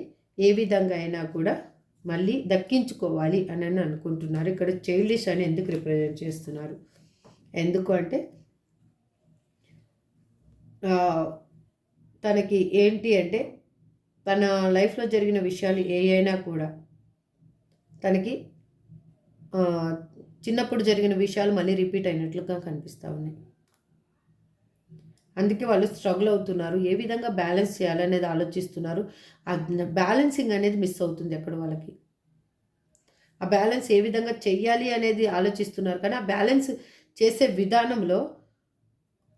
ఏ విధంగా అయినా కూడా మళ్ళీ దక్కించుకోవాలి అని అనుకుంటున్నారు. ఇక్కడ చైల్డిష్ అని ఎందుకు రిప్రజెంట్ చేస్తున్నారు? ఎందుకు అంటే తనకి ఏంటి అంటే తన లైఫ్లో జరిగిన విషయాలు అయినా కూడా తనకి చిన్నప్పుడు జరిగిన విషయాలు మళ్ళీ రిపీట్ అయినట్లుగా కనిపిస్తూ ఉన్నాయి. అందుకే వాళ్ళు స్ట్రగుల్ అవుతున్నారు. ఏ విధంగా బ్యాలెన్స్ చేయాలనేది ఆలోచిస్తున్నారు. ఆ బ్యాలెన్సింగ్ అనేది మిస్ అవుతుంది అక్కడ వాళ్ళకి. ఆ బ్యాలెన్స్ ఏ విధంగా చెయ్యాలి అనేది ఆలోచిస్తున్నారు. కానీ ఆ బ్యాలెన్స్ చేసే విధానంలో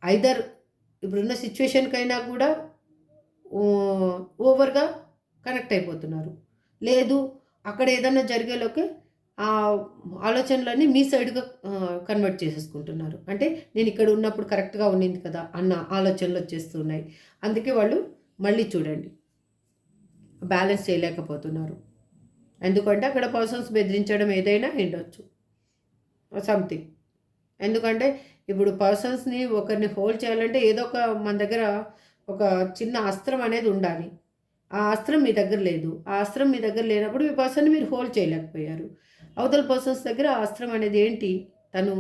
ఐదర్ ఇప్పుడున్న సిచ్యువేషన్కైనా కూడా ఓవర్గా కనెక్ట్ అయిపోతున్నారు, లేదు అక్కడ ఏదన్నా జరిగేలోకి ఆ ఆలోచనలన్నీ మీ సైడ్గా కన్వర్ట్ చేసేసుకుంటున్నారు. అంటే నేను ఇక్కడ ఉన్నప్పుడు కరెక్ట్గా ఉండింది కదా అన్న ఆలోచనలు వచ్చేస్తున్నాయి. అందుకే వాళ్ళు మళ్ళీ చూడండి బ్యాలెన్స్ చేయలేకపోతున్నారు. ఎందుకంటే అక్కడ పర్సన్స్ బెదిరించడం ఏదైనా ఉండొచ్చు, సంథింగ్. ఎందుకంటే ఇప్పుడు పర్సన్స్ని ఒకరిని హోల్డ్ చేయాలంటే ఏదో ఒక మన దగ్గర ఒక చిన్న అస్త్రం అనేది ఉండాలి. ఆ అస్త్రం మీ దగ్గర లేదు. ఆ అస్త్రం మీ దగ్గర లేనప్పుడు ఈ పర్సన్ని మీరు హోల్డ్ చేయలేకపోయారు. అవతల పర్సన్స్ దగ్గర ఆ అస్త్రం అనేది ఏంటి, తను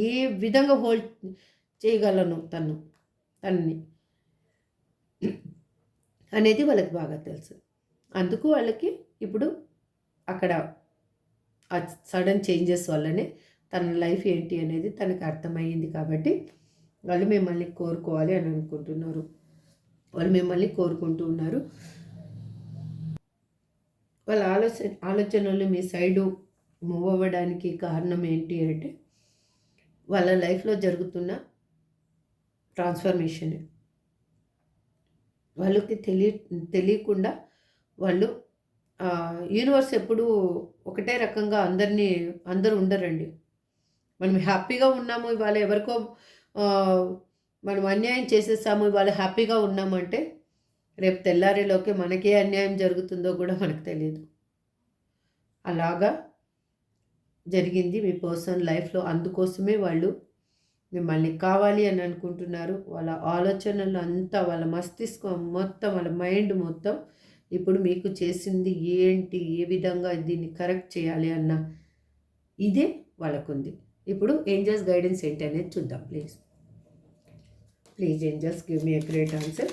ఏ విధంగా హోల్డ్ చేయగలను తనని అనేది వాళ్ళకి బాగా తెలుసు. అందుకు వాళ్ళకి ఇప్పుడు అక్కడ ఆ సడన్ చేంజెస్ వల్లనే తన లైఫ్ ఏంటి అనేది తనకు అర్థమయ్యింది. కాబట్టి వాళ్ళు మిమ్మల్ని కోరుకోవాలి అని అనుకుంటున్నారు. వాళ్ళు మిమ్మల్ని కోరుకుంటూ ఉన్నారు. వాళ్ళ ఆలోచనలు మీ సైడు మూవ్ అవ్వడానికి కారణం ఏంటి అంటే వాళ్ళ లైఫ్లో జరుగుతున్న ట్రాన్స్ఫర్మేషన్. వాళ్ళకి తెలియకుండా వాళ్ళు యూనివర్స్ ఎప్పుడూ ఒకటే రకంగా అందరూ ఉండరండి. మనం హ్యాపీగా ఉన్నాము ఇవాళ, ఎవరికో మనం అన్యాయం చేసేసాము ఇవాళ హ్యాపీగా ఉన్నామంటే రేపు తెల్లారేలోకి మనకే అన్యాయం జరుగుతుందో కూడా మనకు తెలియదు. అలాగా జరిగింది మీ పర్సనల్ లైఫ్లో. అందుకోసమే వాళ్ళు మిమ్మల్ని కావాలి అని అనుకుంటున్నారు. వాళ్ళ ఆలోచనలు అంతా, వాళ్ళ మస్తిష్కం మొత్తం, వాళ్ళ మైండ్ మొత్తం ఇప్పుడు మీకు చేసింది ఏంటి, ఏ విధంగా దీన్ని కరెక్ట్ చేయాలి అన్న ఇదే వాళ్ళకుంది. ఇప్పుడు ఏంజల్స్ గైడెన్స్ ఏంటి అనేది చూద్దాం. Please angels give me a great answer.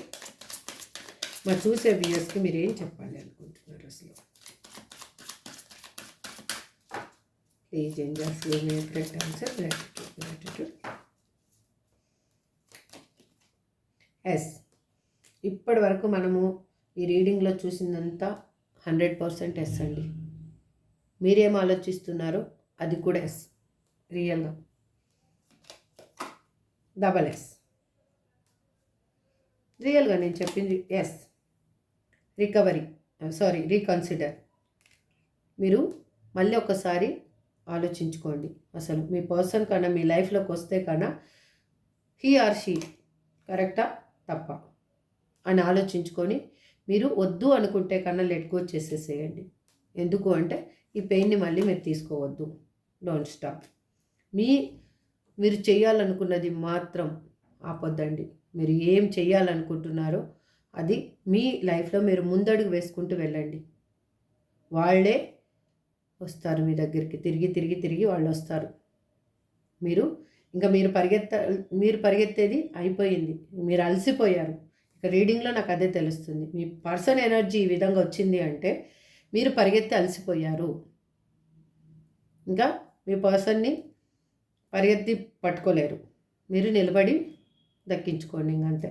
మా చూసే వ్యూయర్స్కి మీరు ఏం చెప్పాలి అనుకుంటున్నారు అసలు? Please angels give me correct answer. Gratitude. Yes, ఇప్పటి వరకు మనము ఈ రీడింగ్లో చూసిందంతా 100% ఎస్ అండి. మీరేం ఆలోచిస్తున్నారో అది కూడా ఎస్, రియల్గా డబల్ ఎస్. రియల్గా నేను చెప్పింది ఎస్. రీకన్సిడర్. మీరు మళ్ళీ ఒకసారి ఆలోచించుకోండి. అసలు మీ పర్సన్ కన్నా మీ లైఫ్లోకి వస్తే కన్నా హీ ఆర్ షీ కరెక్టా తప్ప అని ఆలోచించుకొని మీరు వద్దు అనుకుంటే కన్నా లెట్ గో చేసేసేయండి. ఎందుకు అంటే ఈ పెయిన్ని మళ్ళీ మీరు తీసుకోవద్దు. Don't stop. మీరు చేయాలనుకున్నది మాత్రం ఆపొద్దండి. మీరు ఏం చేయాలనుకుంటున్నారో అది మీ లైఫ్లో మీరు ముందడుగు వేసుకుంటూ వెళ్ళండి. వాళ్ళే వస్తారు మీ దగ్గరికి, తిరిగి తిరిగి తిరిగి వాళ్ళు వస్తారు. మీరు పరిగెత్తేది అయిపోయింది, మీరు అలసిపోయారు. ఇక రీడింగ్లో నాకు అదే తెలుస్తుంది. మీ పర్సన్ ఎనర్జీ ఈ విధంగా వచ్చింది అంటే మీరు పరిగెత్తి అలసిపోయారు. ఇంకా మీ పర్సన్ని పరిగెత్తి పట్టుకోలేరు. మీరు నిలబడి దక్కించుకోండి, ఇంకంతే.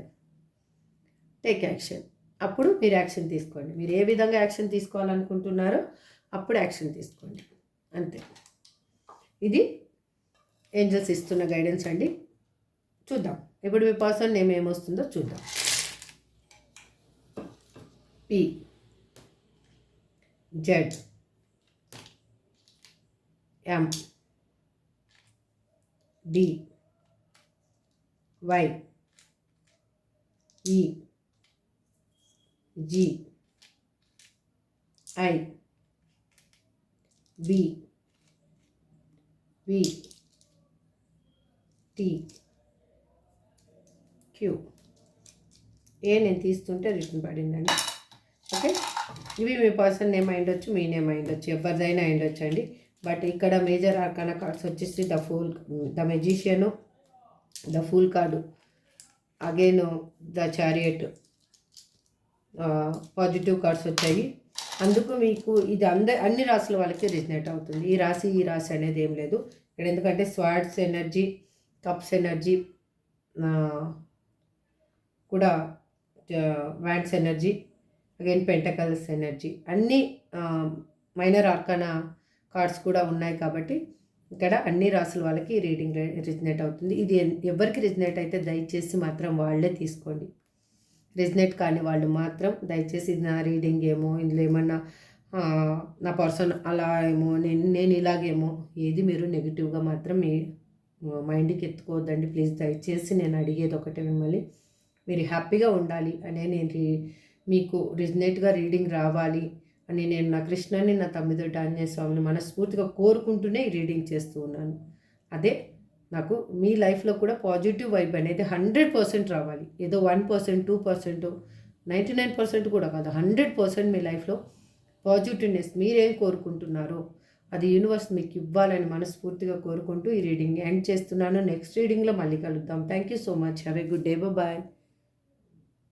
Take action. అప్పుడు మీరు యాక్షన్ తీసుకోండి. మీరు ఏ విధంగా యాక్షన్ తీసుకోవాలనుకుంటున్నారో అప్పుడు యాక్షన్ తీసుకోండి, అంతే. ఇది ఏంజల్స్ ఇస్తున్న గైడెన్స్ అండి. చూద్దాం ఇప్పుడు మీ పర్సన్ నేమ్ ఏమొస్తుందో చూద్దాం. P, Z, M, D, Y, E, G, I, B, V, T, Q. ఏ నేను తీస్తుంటే రిటర్న్ పడిందండి. ఓకే, ఇవి మీ పర్సన్ నేమ్ అయిండొచ్చు, మీ నేమ్ అయిండొచ్చు, ఎవరిదైనా అయిండొచ్చు అండి. బట్ ఇక్కడ మేజర్ ఆర్కానా కార్డ్స్ వచ్చేసి the magician, the fool card, again the chariot, positive cards వచ్చాయి. అందుకు మీకు ఇది అన్ని రాసుల వాళ్ళకి రిజనేట్ అవుతుంది. ఈ రాశి అనేది ఏం లేదు ఇక్కడ. ఎందుకంటే స్వార్డ్స్ ఎనర్జీ, కప్స్ ఎనర్జీ, కూడా wands energy, again pentacles energy, అన్ని మైనర్ ఆర్కానా కార్డ్స్ కూడా ఉన్నాయి. కాబట్టి ఇక్కడ అన్ని రాసుల వాళ్ళకి రీడింగ్ రిజనేట్ అవుతుంది. ఇది ఎవరికి రిజనేట్ అయితే దయచేసి మాత్రం వాళ్ళే తీసుకోండి. రిజనేట్ కాని వాళ్ళు మాత్రం దయచేసి ఇది నా రీడింగ్ ఏమో, ఇందులో ఏమన్నా నా పర్సన్ అలా ఏమో, నేను ఇలాగేమో, ఏది మీరు నెగిటివ్గా మాత్రం మీ మైండ్కి ఎత్తుకోవద్దండి ప్లీజ్. దయచేసి నేను అడిగేది ఒకటే, మిమ్మల్ని మీరు హ్యాపీగా ఉండాలి అనే నేను మీకు రిజనేట్గా రీడింగ్ రావాలి అని నేను నా కృష్ణాన్ని, నా తమ్మిదొడ్డి ఆంజనేయ స్వామిని మనస్ఫూర్తిగా కోరుకుంటూనే ఈ రీడింగ్ చేస్తూ ఉన్నాను. అదే నాకు మీ లైఫ్లో కూడా పాజిటివ్ వైబ్ అనేది 100% రావాలి. ఏదో 1%, 2%, 99% కూడా కాదు, 100% మీ లైఫ్లో పాజిటివ్నెస్ మీరేం కోరుకుంటున్నారో అది యూనివర్స్ మీకు ఇవ్వాలని మనస్ఫూర్తిగా కోరుకుంటూ ఈ రీడింగ్ ఎండ్ చేస్తున్నాను. నెక్స్ట్ రీడింగ్లో మళ్ళీ కలుద్దాం. Thank you so much. Have a good day. Bye.